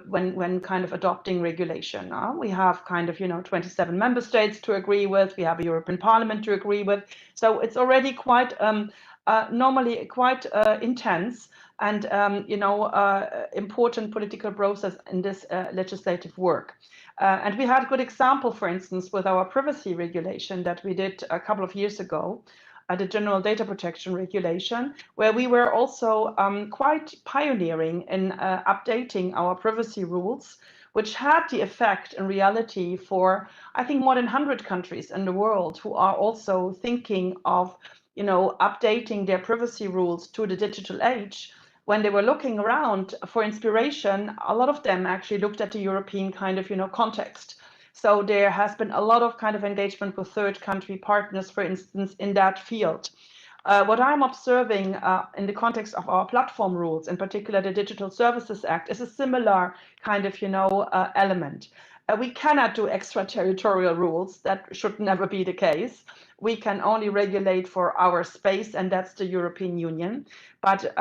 when kind of adopting regulation. We have kind of 27 member states to agree with. We have a European Parliament to agree with. So it's already quite normally quite intense and important political process in this legislative work. And we had a good example, for instance, with our privacy regulation that we did a couple of years ago, the General Data Protection Regulation, where we were also quite pioneering in updating our privacy rules, which had the effect in reality for, I think, more than 100 countries in the world who are also thinking of updating their privacy rules to the digital age. When they were looking around for inspiration, a lot of them actually looked at the European kind of context. So there has been a lot of kind of engagement with third country partners, for instance, in that field. What I'm observing in the context of our platform rules, in particular the Digital Services Act, is a similar kind of element. We cannot do extraterritorial rules. That should never be the case. We can only regulate for our space, and that's the European Union. But,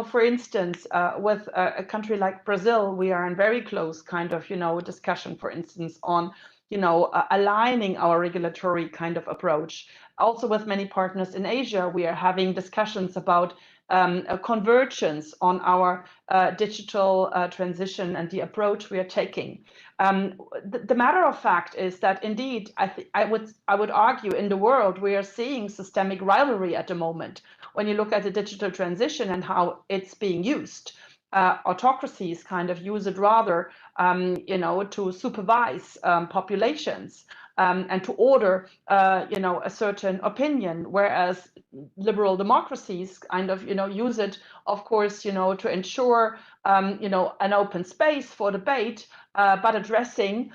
for instance, with a country like Brazil, we are in very close kind of, discussion, for instance, on, aligning our regulatory kind of approach. Also with many partners in Asia, we are having discussions about a convergence on our digital transition and the approach we are taking. The matter of fact is that indeed, I would argue in the world we are seeing systemic rivalry at the moment. When you look at the digital transition and how it's being used, autocracies kind of use it rather, to supervise populations. And to order, a certain opinion, whereas liberal democracies kind of, use it, of course, to ensure, an open space for debate, but addressing,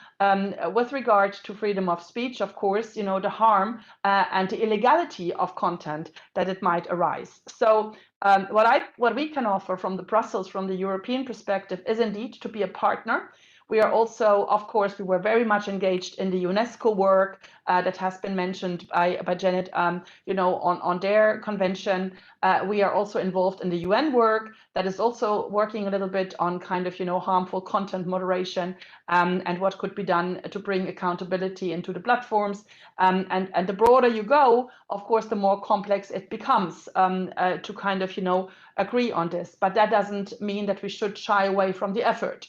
with regard to freedom of speech, of course, the harm and the illegality of content that it might arise. So what we can offer from the European perspective is indeed to be a partner. We are also, of course, we were very much engaged in the UNESCO work that has been mentioned by Janet, on their convention. We are also involved in the UN work that is also working a little bit on kind of, harmful content moderation and what could be done to bring accountability into the platforms. And the broader you go, of course, the more complex it becomes to kind of, agree on this. But that doesn't mean that we should shy away from the effort.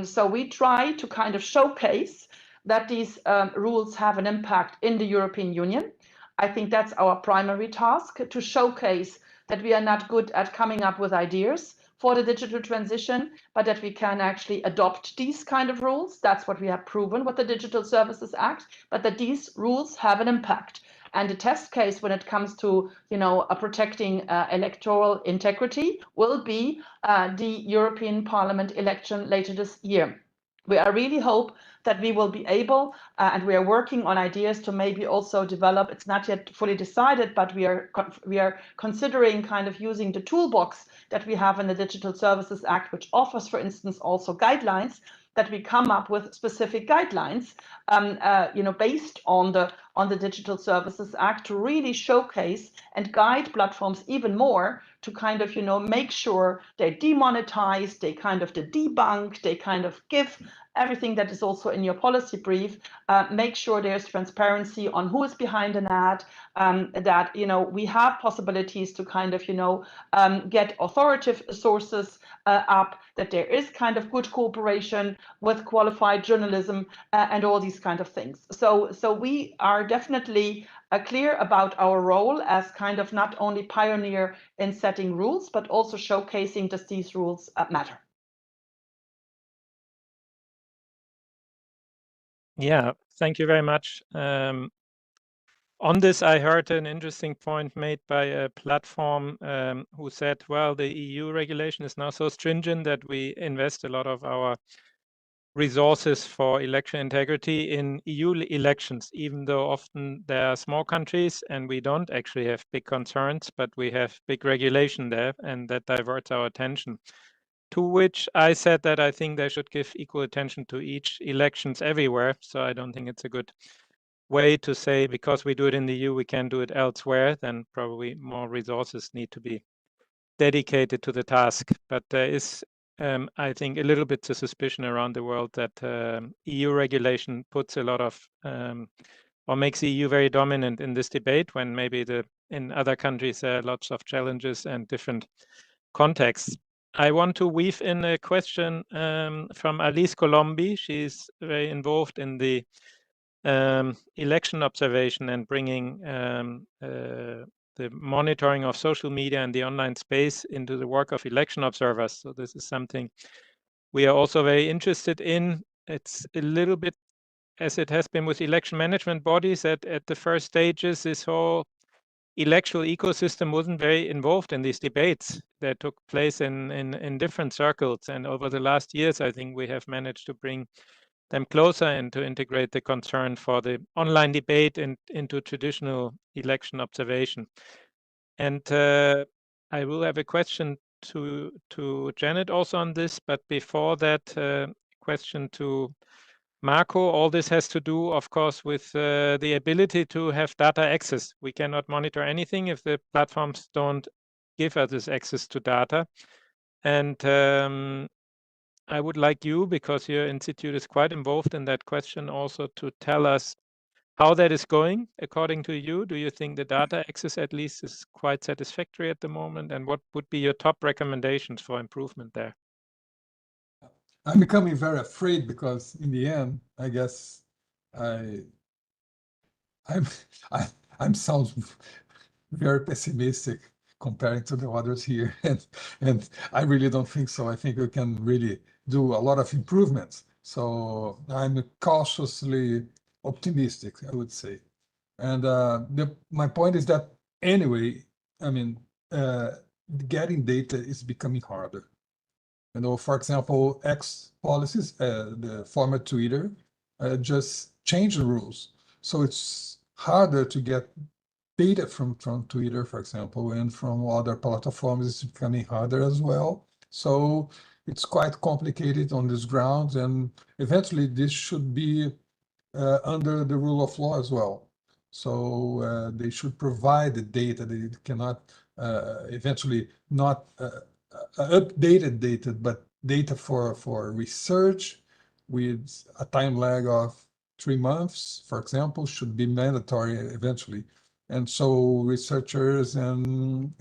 So we try to kind of showcase that these rules have an impact in the European Union. I think that's our primary task, to showcase that we are not good at coming up with ideas for the digital transition, but that we can actually adopt these kind of rules. That's what we have proven with the Digital Services Act, but that these rules have an impact. And the test case when it comes to, protecting electoral integrity will be the European Parliament election later this year. I really hope that we will be able, and we are working on ideas to maybe also develop, it's not yet fully decided, but we are considering kind of using the toolbox that we have in the Digital Services Act, which offers, for instance, also guidelines, that we come up with specific guidelines, based on the Digital Services Act, to really showcase and guide platforms even more to kind of, make sure they demonetize, they kind of debunk, they kind of give everything that is also in your policy brief, make sure there's transparency on who is behind an ad, that, we have possibilities to kind of, get authoritative sources up, that there is kind of good cooperation with qualified journalism, and all these kind of things. So we are definitely clear about our role as kind of not only pioneer in setting rules, but also showcasing that these rules matter. Yeah, thank you very much. On this, I heard an interesting point made by a platform who said, well, the EU regulation is now so stringent that we invest a lot of our resources for election integrity in EU elections, even though often there are small countries and we don't actually have big concerns, but we have big regulation there, and that diverts our attention. To which I said that I think they should give equal attention to each elections everywhere. So I don't think it's a good way to say, because we do it in the EU, we can do it elsewhere. Then probably more resources need to be dedicated to the task. But there is, I think, a little bit the suspicion around the world that EU regulation puts a lot of, or makes the EU very dominant in this debate, when maybe in other countries there are lots of challenges and different contexts. I want to weave in a question from Alice Colombi. She's very involved in the election observation and bringing the monitoring of social media and the online space into the work of election observers. So this is something we are also very interested in. It's a little bit as it has been with election management bodies, that at the first stages, this whole electoral ecosystem wasn't very involved in these debates that took place in different circles. And over the last years, I think we have managed to bring them closer and to integrate the concern for the online debate into traditional election observation. And I will have a question to Janet also on this, but before that, question to Marco. All this has to do, of course, with the ability to have data access. We cannot monitor anything if the platforms don't give us this access to data. And I would like you, because your institute is quite involved in that question, also to tell us how that is going according to you. Do you think the data access at least is quite satisfactory at the moment? And what would be your top recommendations for improvement there? I'm becoming very afraid, because in the end, I guess I'm sounds very pessimistic comparing to the others here, and I really don't think so. I think we can really do a lot of improvements. So I'm cautiously optimistic, I would say. And my point is that anyway, I mean, getting data is becoming harder. You know, for example, X policies, the former Twitter, just changed the rules. So it's harder to get data from Twitter, for example, and from other platforms. It's becoming harder as well. So it's quite complicated on this grounds, and eventually this should be under the rule of law as well. So they should provide the data. They cannot eventually not updated data, but data for research with a time lag of 3 months, for example, should be mandatory eventually. And so researchers and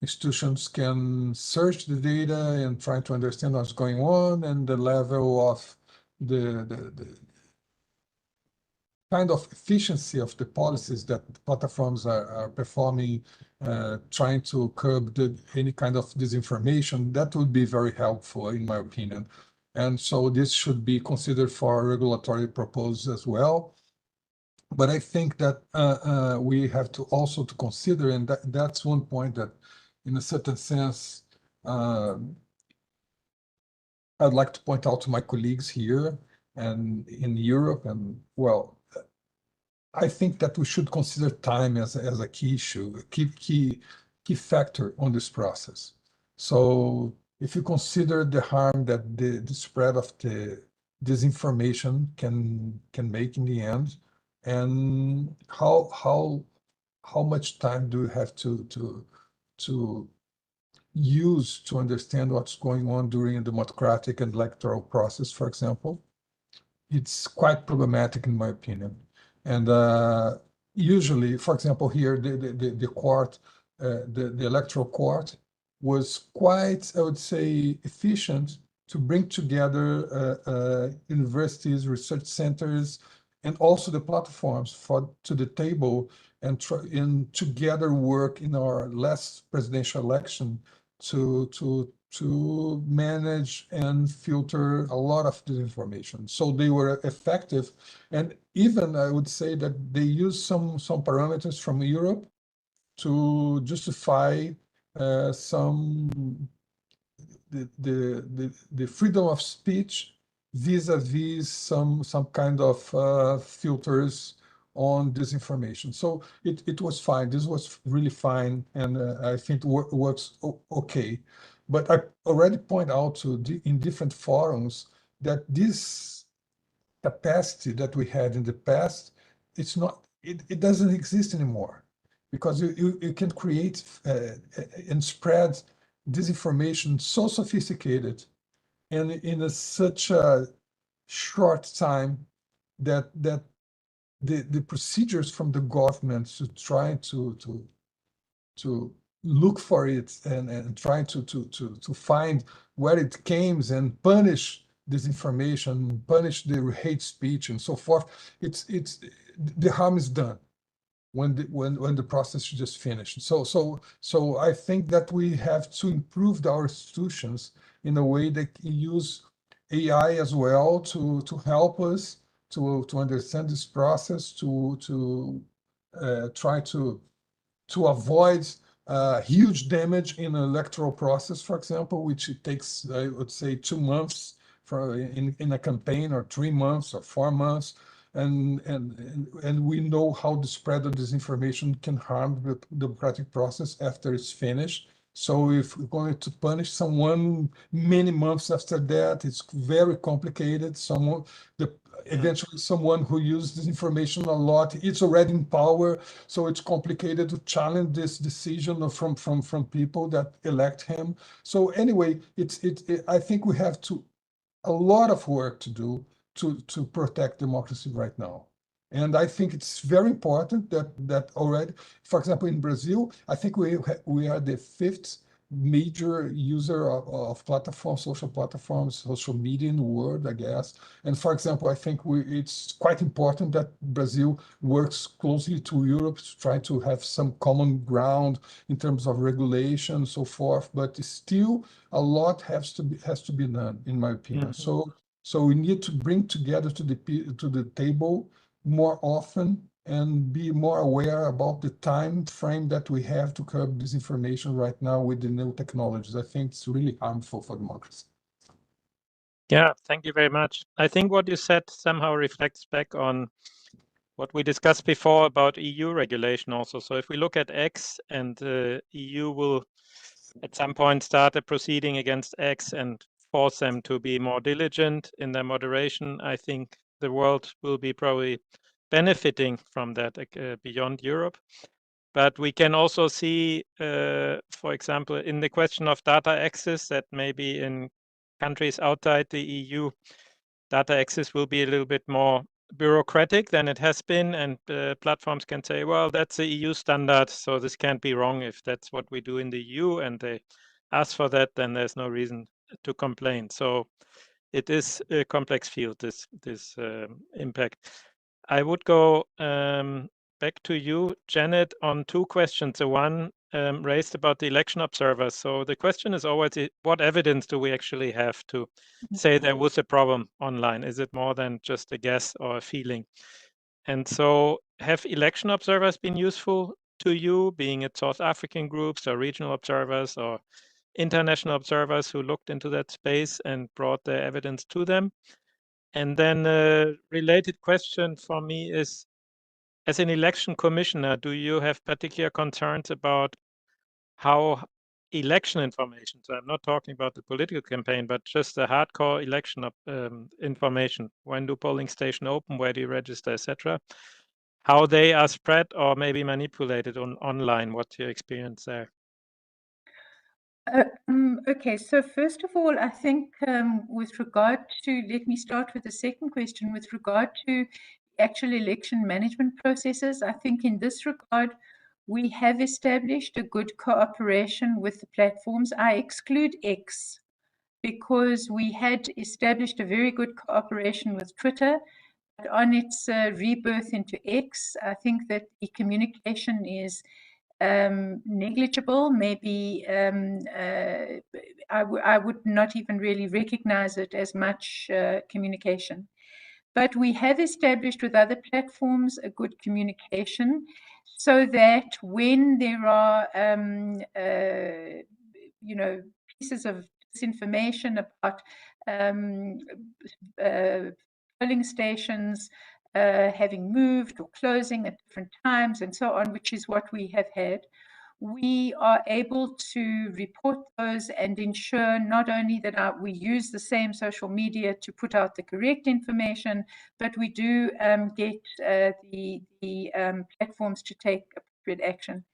institutions can search the data and try to understand what's going on, and the level of the kind of efficiency of the policies that platforms are performing, trying to curb any kind of disinformation. That would be very helpful, in my opinion. And so this should be considered for regulatory proposals as well. But I think that we have to also to consider, and that's one point that, in a certain sense, I'd like to point out to my colleagues here and in Europe. And well, I think that we should consider time as a key issue, a key factor on this process. So if you consider the harm that the spread of the disinformation can make in the end, and how much time do you have to use to understand what's going on during a democratic and electoral process, for example, it's quite problematic in my opinion. And usually, for example, here the court, the electoral court was quite, I would say, efficient to bring together universities, research centers, and also the platforms to the table and together work in our last presidential election to manage and filter a lot of disinformation. So they were effective, and even I would say that they used some parameters from Europe to justify some the freedom of speech vis-a-vis some kind of filters on disinformation. So it was fine. This was really fine, and I think works okay. But I already point out in different forums that this capacity that we had in the past, it doesn't exist anymore, because you can create and spread disinformation so sophisticated and in such a short time that the procedures from the government to try to look for it and try to find where it came and punish disinformation, punish the hate speech and so forth, it's the harm is done when the process is just finished. So I think that we have to improve our institutions in a way that can use AI as well to help us to understand this process, to try to avoid huge damage in an electoral process, for example, which it takes, I would say, 2 months in a campaign, or 3 months or 4 months. And we know how the spread of disinformation can harm the democratic process after it's finished. So if we're going to punish someone many months after that, it's very complicated. Eventually someone who uses this information a lot, it's already in power, so it's complicated to challenge this decision from people that elect him. So anyway, I think we have a lot of work to do to protect democracy right now. And I think it's very important that already, for example, in Brazil, I think we are the 5th major user of platforms, social platforms, social media in the world, I guess. And for example, I think it's quite important that Brazil works closely to Europe to try to have some common ground in terms of regulation and so forth. But still, a lot has to be done, in my opinion. Mm-hmm. So we need to bring together to the table more often and be more aware about the time frame that we have to curb disinformation right now with the new technologies. I think it's really harmful for democracy. Yeah, thank you very much. I think what you said somehow reflects back on what we discussed before about EU regulation also. So if we look at X, and the EU will at some point start a proceeding against X and force them to be more diligent in their moderation, I think the world will be probably benefiting from that beyond Europe. But we can also see, for example, in the question of data access, that maybe in countries outside the EU, data access will be a little bit more bureaucratic than it has been, and platforms can say, well, that's the EU standard, so this can't be wrong. If that's what we do in the EU and they ask for that, then there's no reason to complain. So it is a complex field, this impact. I would go back to you, Janet, on 2 questions. The one raised about the election observers. So the question is always, what evidence do we actually have to say there was a problem online? Is it more than just a guess or a feeling? And so have election observers been useful to you, being it South African groups or regional observers or international observers who looked into that space and brought their evidence to them? And then a related question for me is, as an election commissioner, do you have particular concerns about how election information, so I'm not talking about the political campaign, but just the hardcore election information, when do polling station open, where do you register, etc., how they are spread or maybe manipulated online? What's your experience there? Okay, so first of all, I think with regard to, let me start with the second question, with regard to actual election management processes, I think in this regard, we have established a good cooperation with the platforms. I exclude X because we had established a very good cooperation with Twitter. But on its rebirth into X, I think that the communication is negligible. Maybe I would not even really recognize it as much communication. But we have established with other platforms a good communication so that when there are, pieces of disinformation about polling stations having moved or closing at different times and so on, which is what we have had, we are able to report those and ensure not only that we use the same social media to put out the correct information, but we do get the platforms to take appropriate action.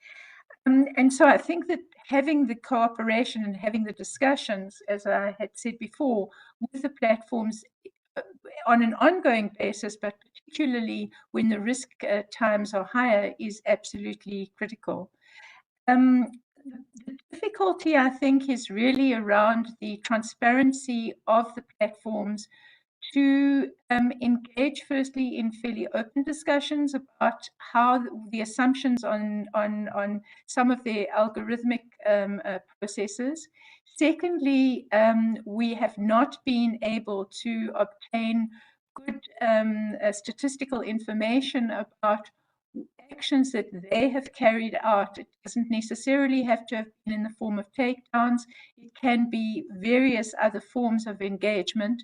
And so I think that having the cooperation and having the discussions, as I had said before, with the platforms on an ongoing basis, but particularly when the risk times are higher, is absolutely critical. The difficulty, I think, is really around the transparency of the platforms to engage firstly in fairly open discussions about how the assumptions on some of their algorithmic processes. Secondly, we have not been able to obtain good statistical information about actions that they have carried out. It doesn't necessarily have to have been in the form of takedowns. It can be various other forms of engagement.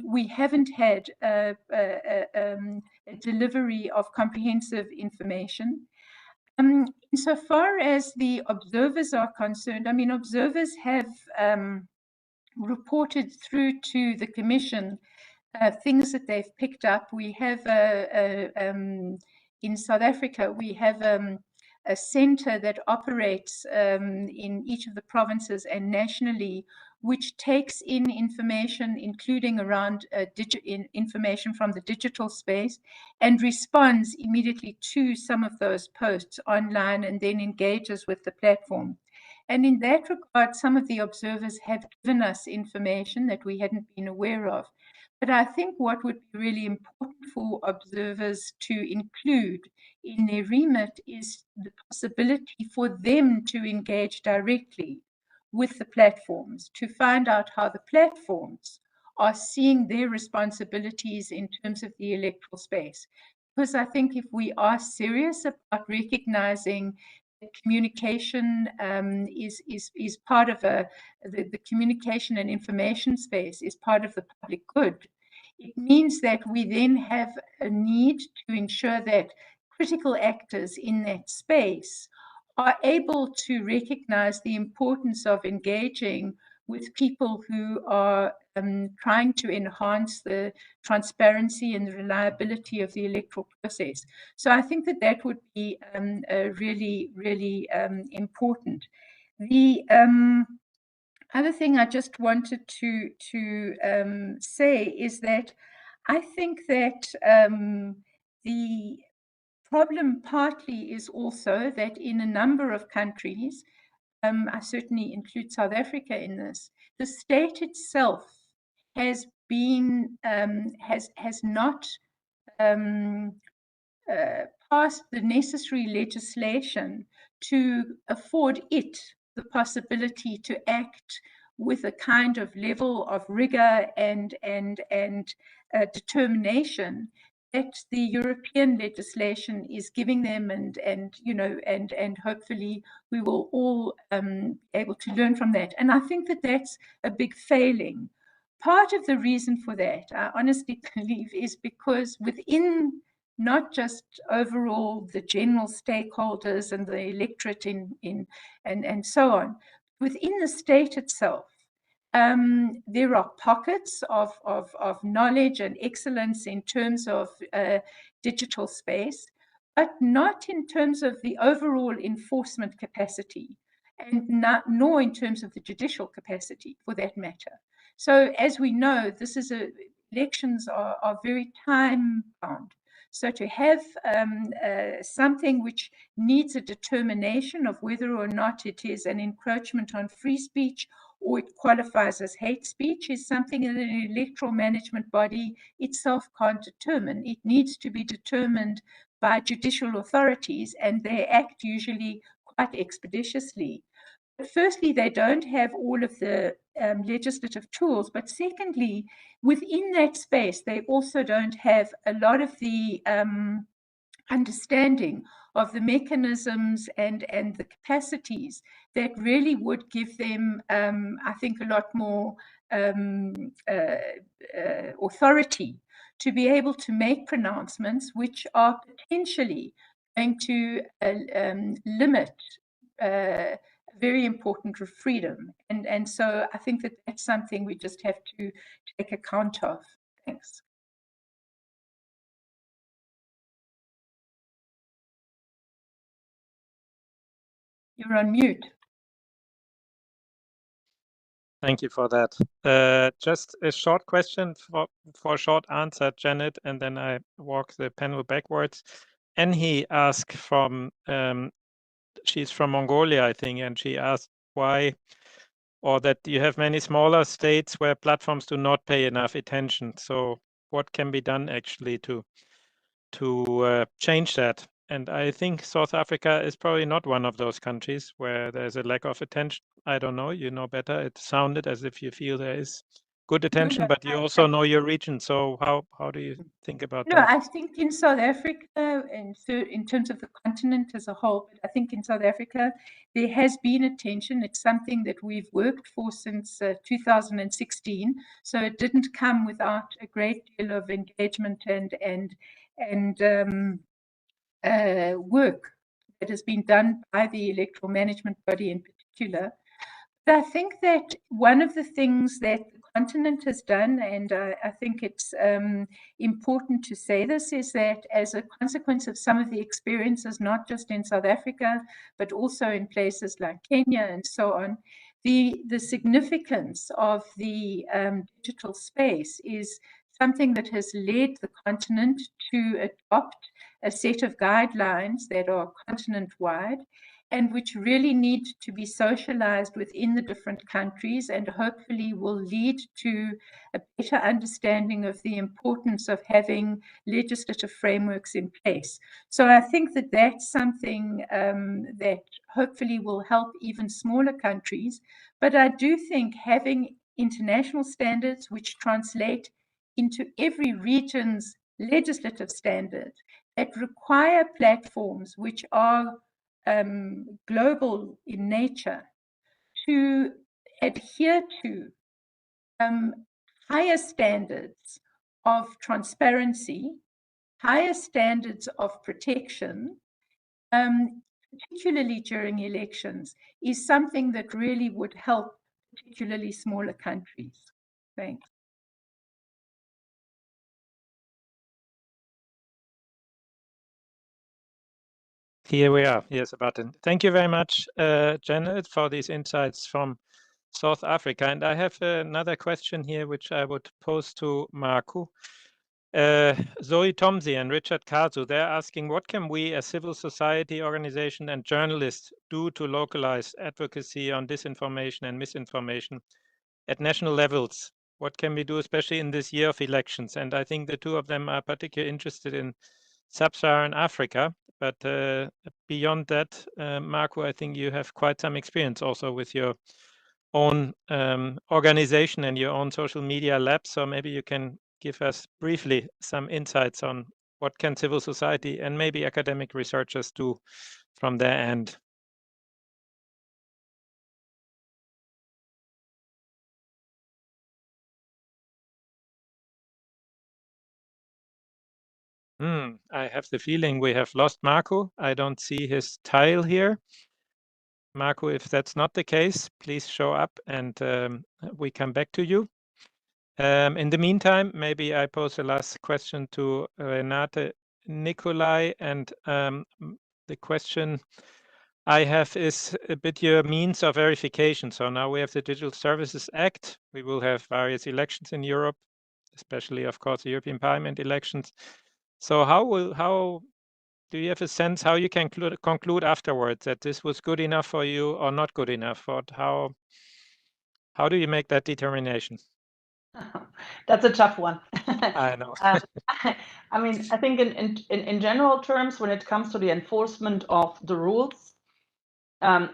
We haven't had a delivery of comprehensive information. Insofar as the observers are concerned, I mean, observers have reported through to the Commission things that they've picked up. We have in South Africa, we have a center that operates in each of the provinces and nationally, which takes in information, including around information from the digital space, and responds immediately to some of those posts online and then engages with the platform. And in that regard, some of the observers have given us information that we hadn't been aware of. But I think what would be really important for observers to include in their remit is the possibility for them to engage directly with the platforms, to find out how the platforms are seeing their responsibilities in terms of the electoral space. Because I think if we are serious about recognizing communication is part of the communication and information space is part of the public good, it means that we then have a need to ensure that critical actors in that space are able to recognize the importance of engaging with people who are trying to enhance the transparency and the reliability of the electoral process. So I think that that would be really, really important. The other thing I just wanted to say is that I think that the problem partly is also that in a number of countries, I certainly include South Africa in this, the state itself has been has not passed the necessary legislation to afford it the possibility to act with a kind of level of rigor and determination that the European legislation is giving them, and hopefully we will all be able to learn from that. And I think that that's a big failing. Part of the reason for that, I honestly believe, is because within not just overall the general stakeholders and the electorate and so on, within the state itself, there are pockets of knowledge and excellence in terms of digital space, but not in terms of the overall enforcement capacity, and nor in terms of the judicial capacity, for that matter. So, as we know, elections are very time-bound. So to have something which needs a determination of whether or not it is an encroachment on free speech or it qualifies as hate speech is something that an electoral management body itself can't determine. It needs to be determined by judicial authorities, and they act usually quite expeditiously. But firstly, they don't have all of the legislative tools, but secondly, within that space, they also don't have a lot of the understanding of the mechanisms and the capacities that really would give them, I think, a lot more authority to be able to make pronouncements which are potentially going to limit very important freedom. And so I think that that's something we just have to take account of. Thanks. You're on mute. Thank you for that. Just a short question for a short answer, Janet, and then I walk the panel backwards. Enhi asked from, she's from Mongolia, I think, and she asked why, or that you have many smaller states where platforms do not pay enough attention. So what can be done actually to change that? And I think South Africa is probably not one of those countries where there's a lack of attention. I don't know, you know better. It sounded as if you feel there is good attention, but you also know your region. So how do you think about that? No, I think in South Africa, and so in terms of the continent as a whole, but I think in South Africa, there has been attention. It's something that we've worked for since 2016. So it didn't come without a great deal of engagement and work that has been done by the electoral management body in particular. But I think that one of the things that the continent has done, and I think it's important to say this, is that as a consequence of some of the experiences, not just in South Africa, but also in places like Kenya and so on, the significance of the digital space is something that has led the continent to adopt a set of guidelines that are continent-wide and which really need to be socialized within the different countries and hopefully will lead to a better understanding of the importance of having legislative frameworks in place. So I think that that's something that hopefully will help even smaller countries. But I do think having international standards which translate into every region's legislative standards that require platforms which are global in nature to adhere to higher standards of transparency, higher standards of protection, particularly during elections, is something that really would help particularly smaller countries. Thanks. Here we are. Here's a button. Thank you very much, Janet, for these insights from South Africa. And I have another question here, which I would pose to Marco. Zoe Tomsey and Richard Kazu, they're asking, what can we as civil society organization and journalists do to localize advocacy on disinformation and misinformation at national levels? What can we do, especially in this year of elections? And I think the two of them are particularly interested in Sub-Saharan Africa. But beyond that, Marco, I think you have quite some experience also with your own organization and your own social media lab. So maybe you can give us briefly some insights on What can civil society and maybe academic researchers do from their end? I have the feeling we have lost Marco. I don't see his tile here. Marco, if that's not the case, please show up and we come back to you. In the meantime, maybe I pose a last question to Renate Nicolai, and the question I have is a bit your means of verification. So now we have the Digital Services Act. We will have various elections in Europe, especially, of course, the European Parliament elections. So how do you have a sense how you can conclude afterwards that this was good enough for you or not good enough? Or how do you make that determination? That's a tough one. I know. I mean, I think in general terms, when it comes to the enforcement of the rules,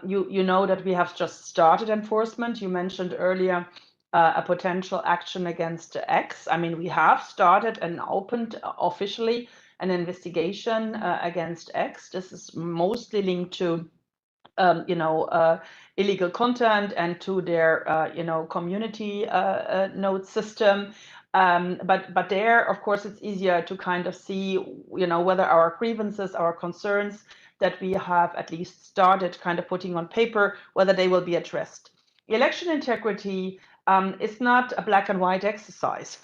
you know that we have just started enforcement. You mentioned earlier a potential action against X. I mean, we have started and opened officially an investigation against X. This is mostly linked to illegal content and to their community node system. But there, of course, it's easier to kind of see whether our grievances, our concerns that we have at least started kind of putting on paper, whether they will be addressed. Election integrity is not a black and white exercise.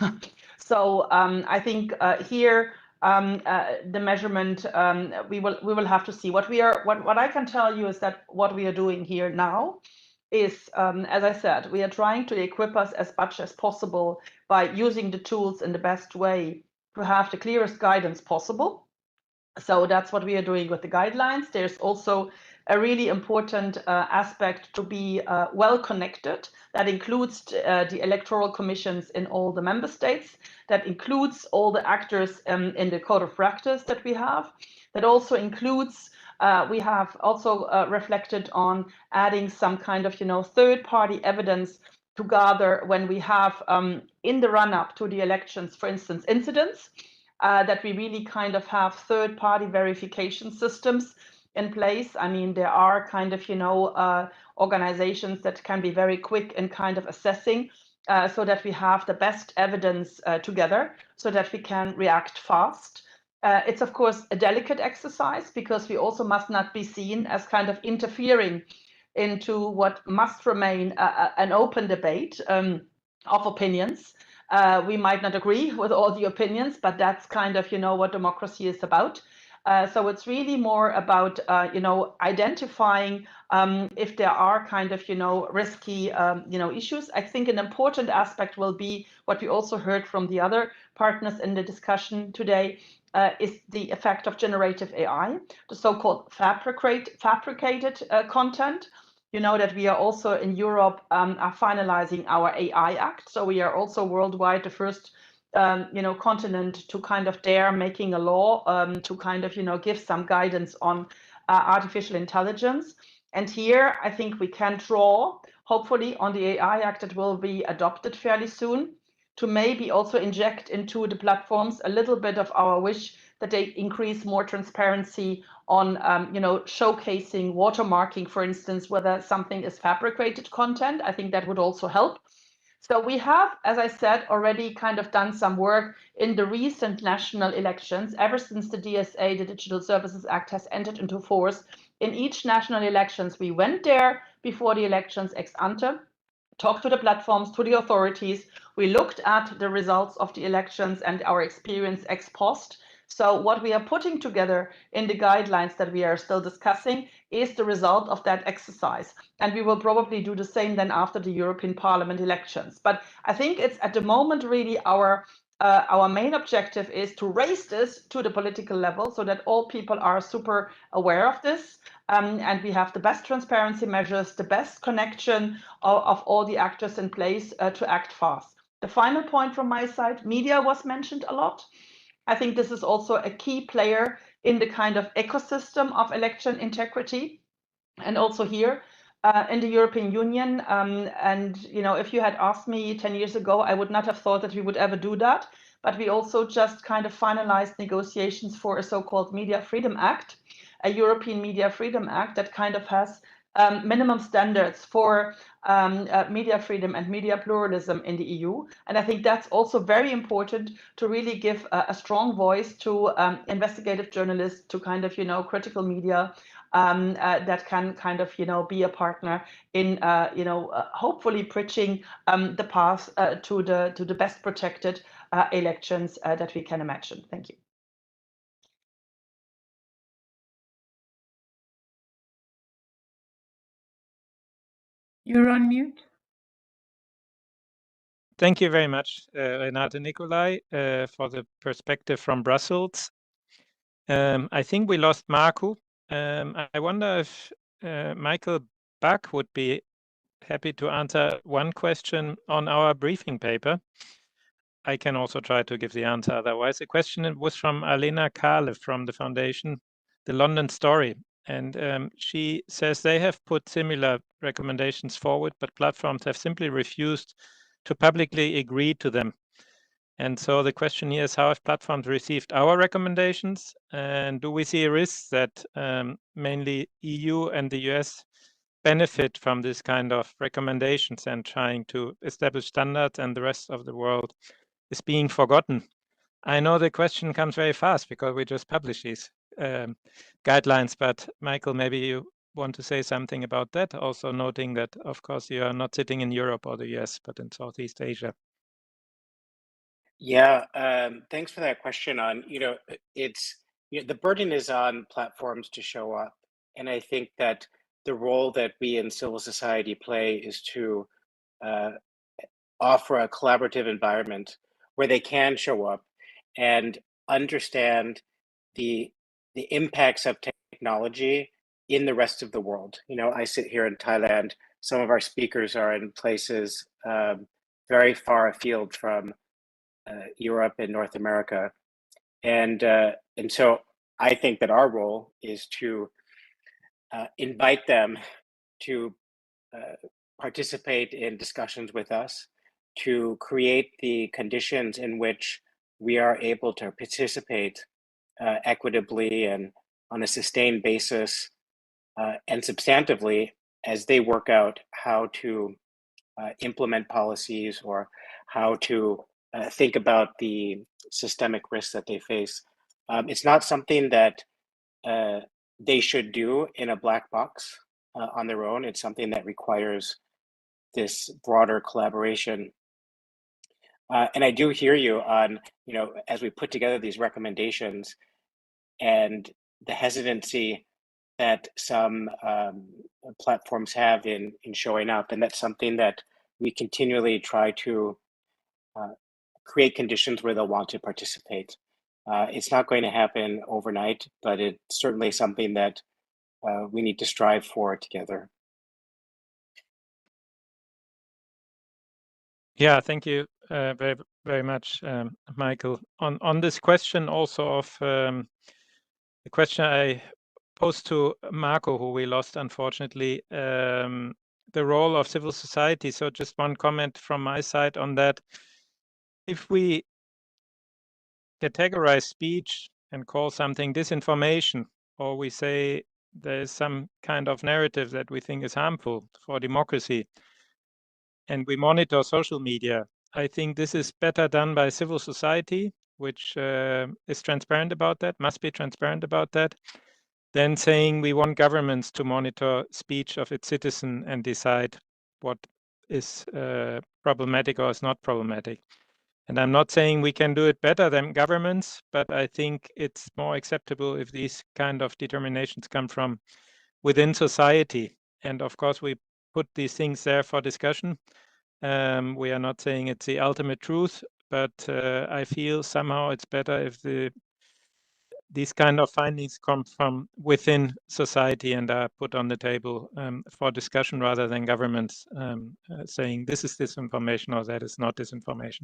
So I think here the measurement we will have to see. What I can tell you is that what we are doing here now is, as I said, we are trying to equip us as much as possible by using the tools in the best way to have the clearest guidance possible. So that's what we are doing with the guidelines. There's also a really important aspect to be well connected. That includes the electoral commissions in all the member states. That includes all the actors in the code of practice that we have. That also includes, we have also reflected on adding some kind of, third-party evidence to gather when we have in the run-up to the elections, for instance, incidents. That we really kind of have third-party verification systems in place. I mean, there are kind of, organizations that can be very quick in kind of assessing so that we have the best evidence together so that we can react fast. It's, of course, a delicate exercise because we also must not be seen as kind of interfering into what must remain an open debate of opinions. We might not agree with all the opinions, but that's kind of, what democracy is about. So it's really more about, identifying if there are kind of, risky, issues. I think an important aspect will be what we also heard from the other partners in the discussion today is the effect of generative AI, the so-called fabricated content. You know that we are also in Europe are finalizing our AI Act. So we are also worldwide the first, continent to kind of dare making a law to kind of, give some guidance on artificial intelligence. And here I think we can draw, hopefully, on the AI Act that will be adopted fairly soon to maybe also inject into the platforms a little bit of our wish that they increase more transparency on, showcasing, watermarking, for instance, whether something is fabricated content. I think that would also help. So we have, as I said, already kind of done some work in the recent national elections. Ever since the DSA, the Digital Services Act, has entered into force, in each national elections, we went there before the elections ex ante, talked to the platforms, to the authorities. We looked at the results of the elections and our experience ex post. So what we are putting together in the guidelines that we are still discussing is the result of that exercise. And we will probably do the same then after the European Parliament elections. But I think it's at the moment really our main objective is to raise this to the political level so that all people are super aware of this. And we have the best transparency measures, the best connection of all the actors in place to act fast. The final point from my side, media was mentioned a lot. I think this is also a key player in the kind of ecosystem of election integrity. And also here in the European Union, and if you had asked me 10 years ago, I would not have thought that we would ever do that. but we also just kind of finalized negotiations for a so-called Media Freedom Act, a European Media Freedom Act that kind of has minimum standards for media freedom and media pluralism in the EU. And I think that's also very important to really give a strong voice to investigative journalists, to kind of, critical media that can kind of, be a partner in, hopefully preaching the path to the best protected elections that we can imagine. Thank you. You're on mute. Thank you very much, Renate Nicolai, for the perspective from Brussels. I think we lost Marco. I wonder if Michael Buck would be happy to answer one question on our briefing paper. I can also try to give the answer otherwise. The question was from Alena Kahle from the foundation, The London Story. And she says they have put similar recommendations forward, but platforms have simply refused to publicly agree to them. And so the question here is, how have platforms received our recommendations? And do we see a risk that mainly EU and the US benefit from this kind of recommendations and trying to establish standards, and the rest of the world is being forgotten? I know the question comes very fast because we just published these guidelines, but Michael, maybe you want to say something about that, also noting that, of course, you are not sitting in Europe or the US, but in Southeast Asia. Yeah, thanks for that question. On the burden is on platforms to show up, and I think that the role that we in civil society play is to offer a collaborative environment where they can show up and understand the impacts of technology in the rest of the world. I sit here in Thailand. Some of our speakers are in places very far afield from Europe and North America, and so I think that our role is to invite them to participate in discussions with us, to create the conditions in which we are able to participate equitably and on a sustained basis and substantively as they work out how to implement policies or how to think about the systemic risks that they face. It's not something that they should do in a black box on their own. It's something that requires this broader collaboration. And I do hear you on, as we put together these recommendations and the hesitancy that some platforms have in showing up. And that's something that we continually try to create conditions where they'll want to participate. It's not going to happen overnight, but it's certainly something that we need to strive for together. Yeah, thank you very, very much, Michael. On this question also of the question I posed to Marco, who we lost, unfortunately, the role of civil society. So just one comment from my side on that. If we categorize speech and call something disinformation, or we say there is some kind of narrative that we think is harmful for democracy, and we monitor social media, I think this is better done by civil society, which is transparent about that, must be transparent about that, than saying we want governments to monitor speech of its citizen and decide what is problematic or is not problematic. And I'm not saying we can do it better than governments, but I think it's more acceptable if these kind of determinations come from within society. And of course, we put these things there for discussion. We are not saying it's the ultimate truth, but I feel somehow it's better if these kind of findings come from within society and are put on the table for discussion, rather than governments saying this is disinformation or that is not disinformation.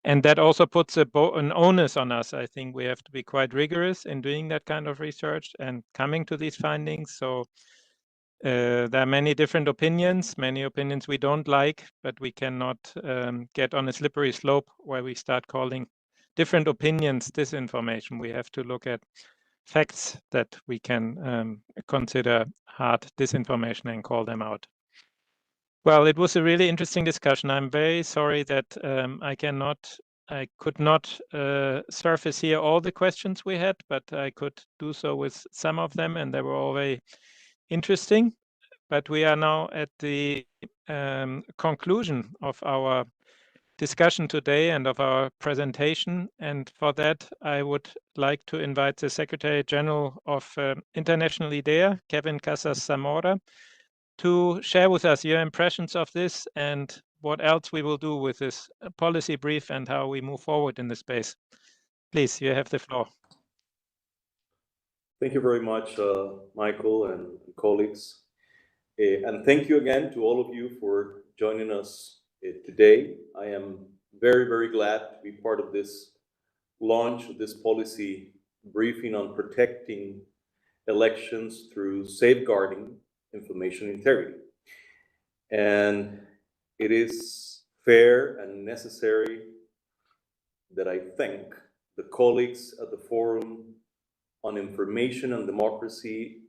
And that also puts an onus on us. I think we have to be quite rigorous in doing that kind of research and coming to these findings. So there are many different opinions, many opinions we don't like, but we cannot get on a slippery slope where we start calling different opinions disinformation. We have to look at facts that we can consider hard disinformation and call them out. Well, it was a really interesting discussion. I'm very sorry that I could not surface here all the questions we had, but I could do so with some of them, and they were all very interesting. But we are now at the conclusion of our discussion today and of our presentation. And for that, I would like to invite the Secretary General of International IDEA, Kevin Casas Zamora, to share with us your impressions of this and what else we will do with this policy brief and how we move forward in the space. Please, you have the floor. Thank you very much, Michael and colleagues. And thank you again to all of you for joining us today. I am very, very glad to be part of this launch of this policy briefing on protecting elections through safeguarding information integrity. And it is fair and necessary that I thank the colleagues at the Forum on Information and Democracy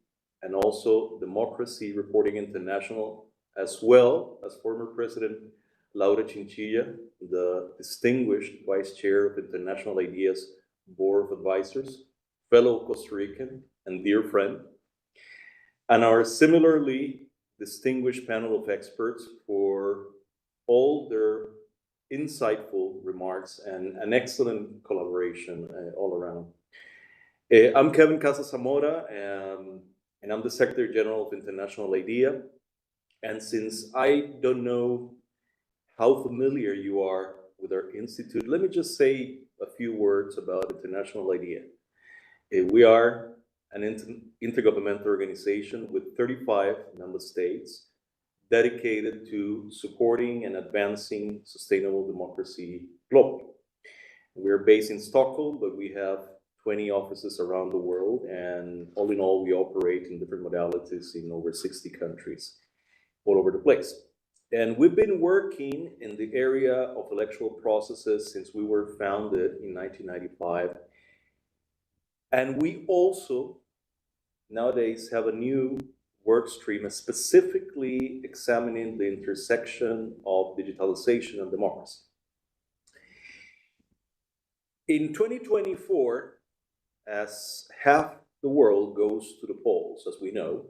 and also Democracy Reporting International, as well as former President Laura Chinchilla, the distinguished Vice Chair of International IDEA's Board of Advisors, fellow Costa Rican and dear friend, and our similarly distinguished panel of experts for all their insightful remarks and an excellent collaboration all around. I'm Kevin Casas Zamora, and I'm the Secretary General of International IDEA. And since I don't know how familiar you are with our institute, let me just say a few words about International IDEA. We are an intergovernmental organization with 35 member states dedicated to supporting and advancing sustainable democracy globally. We're based in Stockholm, but we have 20 offices around the world, and all in all, we operate in different modalities in over 60 countries all over the place. And we've been working in the area of electoral processes since we were founded in 1995. And we also nowadays have a new work stream specifically examining the intersection of digitalization and democracy. In 2024, as half the world goes to the polls, as we know,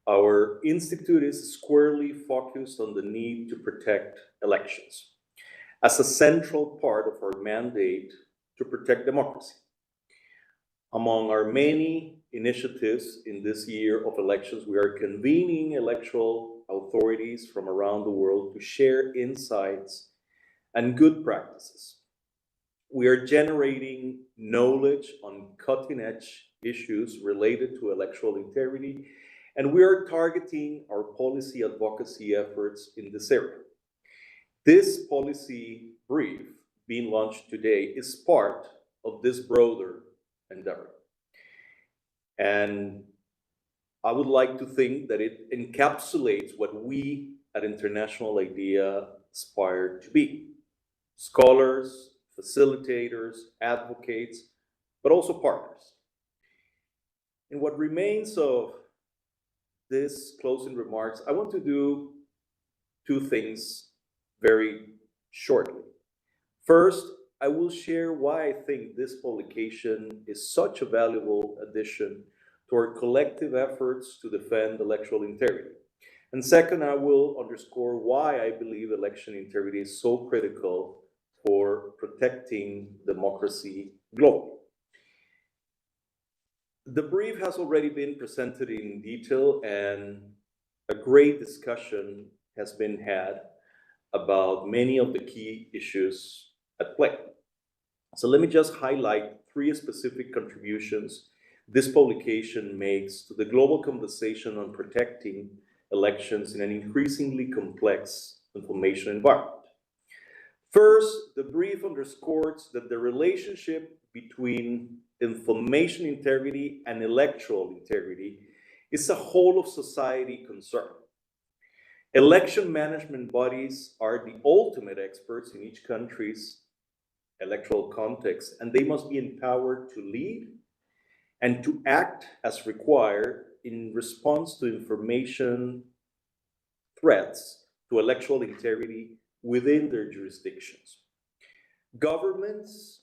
our institute is squarely focused on the need to protect elections as a central part of our mandate to protect democracy. Among our many initiatives in this year of elections, we are convening electoral authorities from around the world to share insights and good practices. We are generating knowledge on cutting-edge issues related to electoral integrity, and we are targeting our policy advocacy efforts in this area. This policy brief being launched today is part of this broader endeavor. And I would like to think that it encapsulates what we at International IDEA aspire to be: scholars, facilitators, advocates, but also partners. In what remains of this closing remarks, I want to do two things very shortly. First, I will share why I think this publication is such a valuable addition to our collective efforts to defend electoral integrity. And second, I will underscore why I believe election integrity is so critical for protecting democracy globally. The brief has already been presented in detail, and a great discussion has been had about many of the key issues at play. So let me just highlight three specific contributions this publication makes to the global conversation on protecting elections in an increasingly complex information environment. First, the brief underscores that the relationship between information integrity and electoral integrity is a whole of society concern. Election management bodies are the ultimate experts in each country's electoral context, and they must be empowered to lead and to act as required in response to information threats to electoral integrity within their jurisdictions. Governments,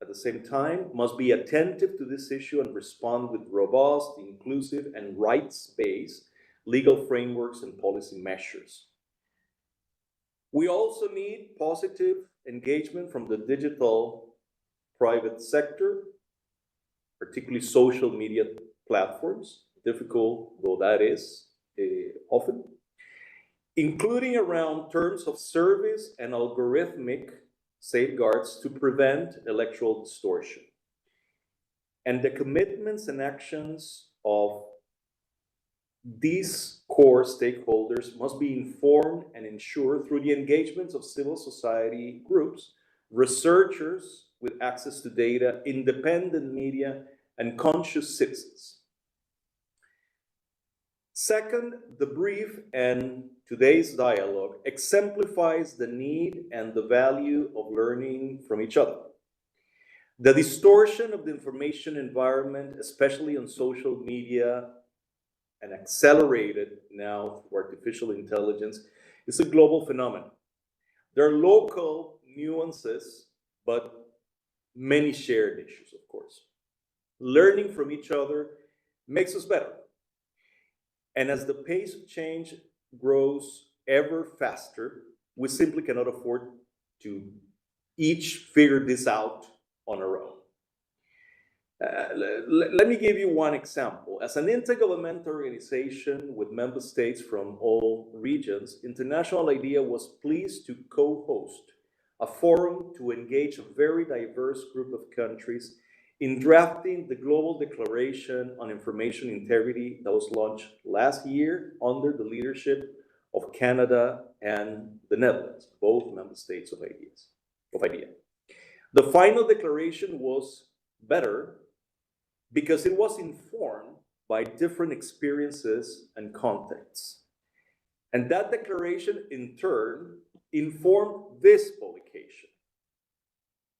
at the same time, must be attentive to this issue and respond with robust, inclusive, and rights-based legal frameworks and policy measures. We also need positive engagement from the digital private sector, particularly social media platforms, difficult though that is often, including around terms of service and algorithmic safeguards to prevent electoral distortion. And the commitments and actions of these core stakeholders must be informed and ensured through the engagements of civil society groups, researchers with access to data, independent media, and conscious citizens. Second, the brief and today's dialogue exemplifies the need and the value of learning from each other. The distortion of the information environment, especially on social media, and accelerated now through artificial intelligence, is a global phenomenon. There are local nuances, but many shared issues, of course. Learning from each other makes us better. And as the pace of change grows ever faster, we simply cannot afford to each figure this out on our own. Let me give you one example. As an intergovernmental organization with member states from all regions, International IDEA was pleased to co-host a forum to engage a very diverse group of countries in drafting the Global Declaration on Information Integrity that was launched last year under the leadership of Canada and the Netherlands, both member states of IDEA. The final declaration was better because it was informed by different experiences and contexts. And that declaration, in turn, informed this publication,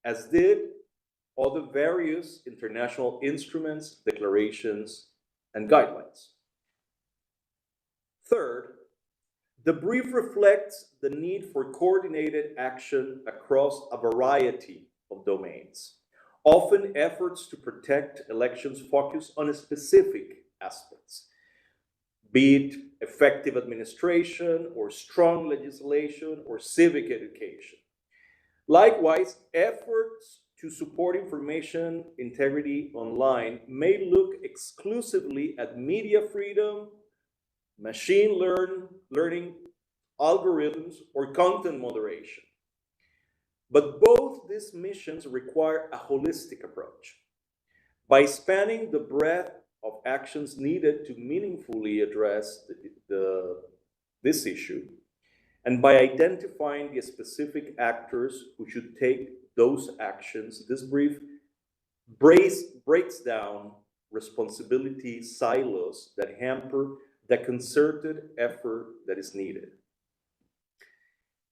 as did other various international instruments, declarations, and guidelines. Third, the brief reflects the need for coordinated action across a variety of domains. Often efforts to protect elections focus on specific aspects, be it effective administration or strong legislation or civic education. Likewise, efforts to support information integrity online may look exclusively at media freedom, machine learning algorithms, or content moderation. But both these missions require a holistic approach. By spanning the breadth of actions needed to meaningfully address this issue, and by identifying the specific actors who should take those actions, this brief breaks down responsibility silos that hamper the concerted effort that is needed.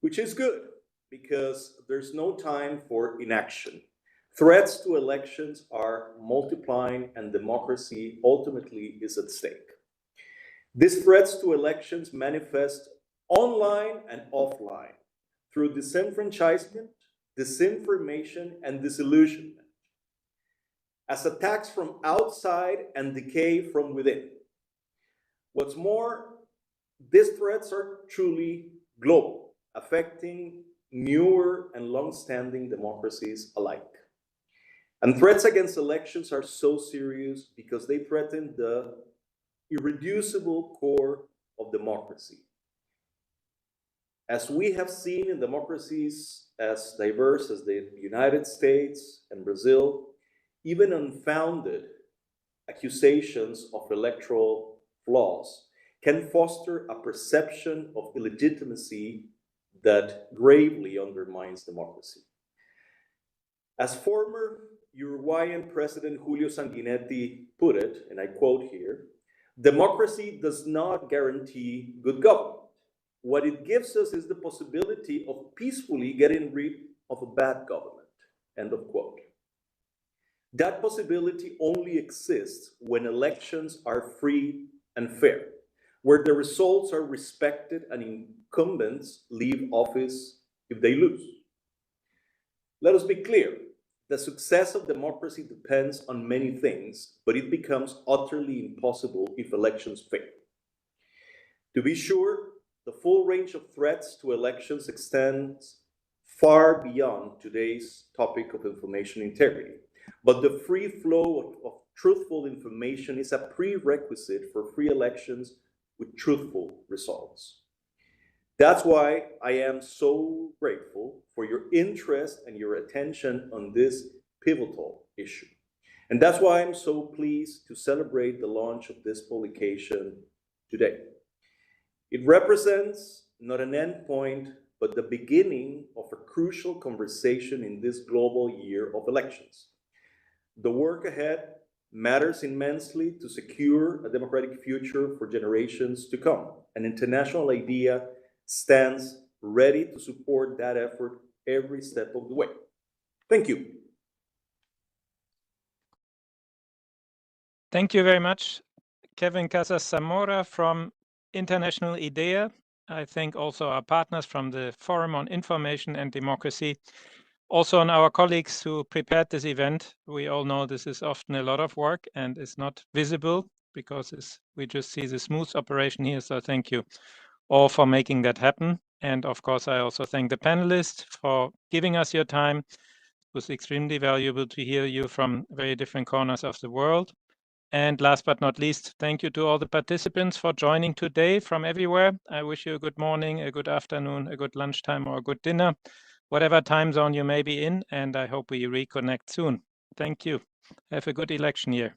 Which is good, because there's no time for inaction. Threats to elections are multiplying and democracy ultimately is at stake. These threats to elections manifest online and offline through disenfranchisement, disinformation, and disillusionment, as attacks from outside and decay from within. What's more, these threats are truly global, affecting newer and long-standing democracies alike. And threats against elections are so serious because they threaten the irreducible core of democracy. As we have seen in democracies as diverse as the United States and Brazil, even unfounded accusations of electoral flaws can foster a perception of illegitimacy that gravely undermines democracy. As former Uruguayan President Julio Sanguinetti put it, and I quote here, "Democracy does not guarantee good government. What it gives us is the possibility of peacefully getting rid of a bad government." End of quote. That possibility only exists when elections are free and fair, where the results are respected and incumbents leave office if they lose. Let us be clear, the success of democracy depends on many things, but it becomes utterly impossible if elections fail. To be sure, the full range of threats to elections extends far beyond today's topic of information integrity. But the free flow of truthful information is a prerequisite for free elections with truthful results. That's why I am so grateful for your interest and your attention on this pivotal issue. And that's why I'm so pleased to celebrate the launch of this publication today. It represents not an endpoint, but the beginning of a crucial conversation in this global year of elections. The work ahead matters immensely to secure a democratic future for generations to come. An international idea stands ready to support that effort every step of the way. Thank you. Thank you very much, Kevin Casas Zamora from International IDEA. I thank also our partners from the Forum on Information and Democracy. Also on our colleagues who prepared this event. We all know this is often a lot of work and is not visible because we just see the smooth operation here. So thank you all for making that happen. And of course, I also thank the panelists for giving us your time. It was extremely valuable to hear you from very different corners of the world. And last but not least, thank you to all the participants for joining today from everywhere. I wish you a good morning, a good afternoon, a good lunchtime, or a good dinner, whatever time zone you may be in, and I hope we reconnect soon. Thank you. Have a good election year.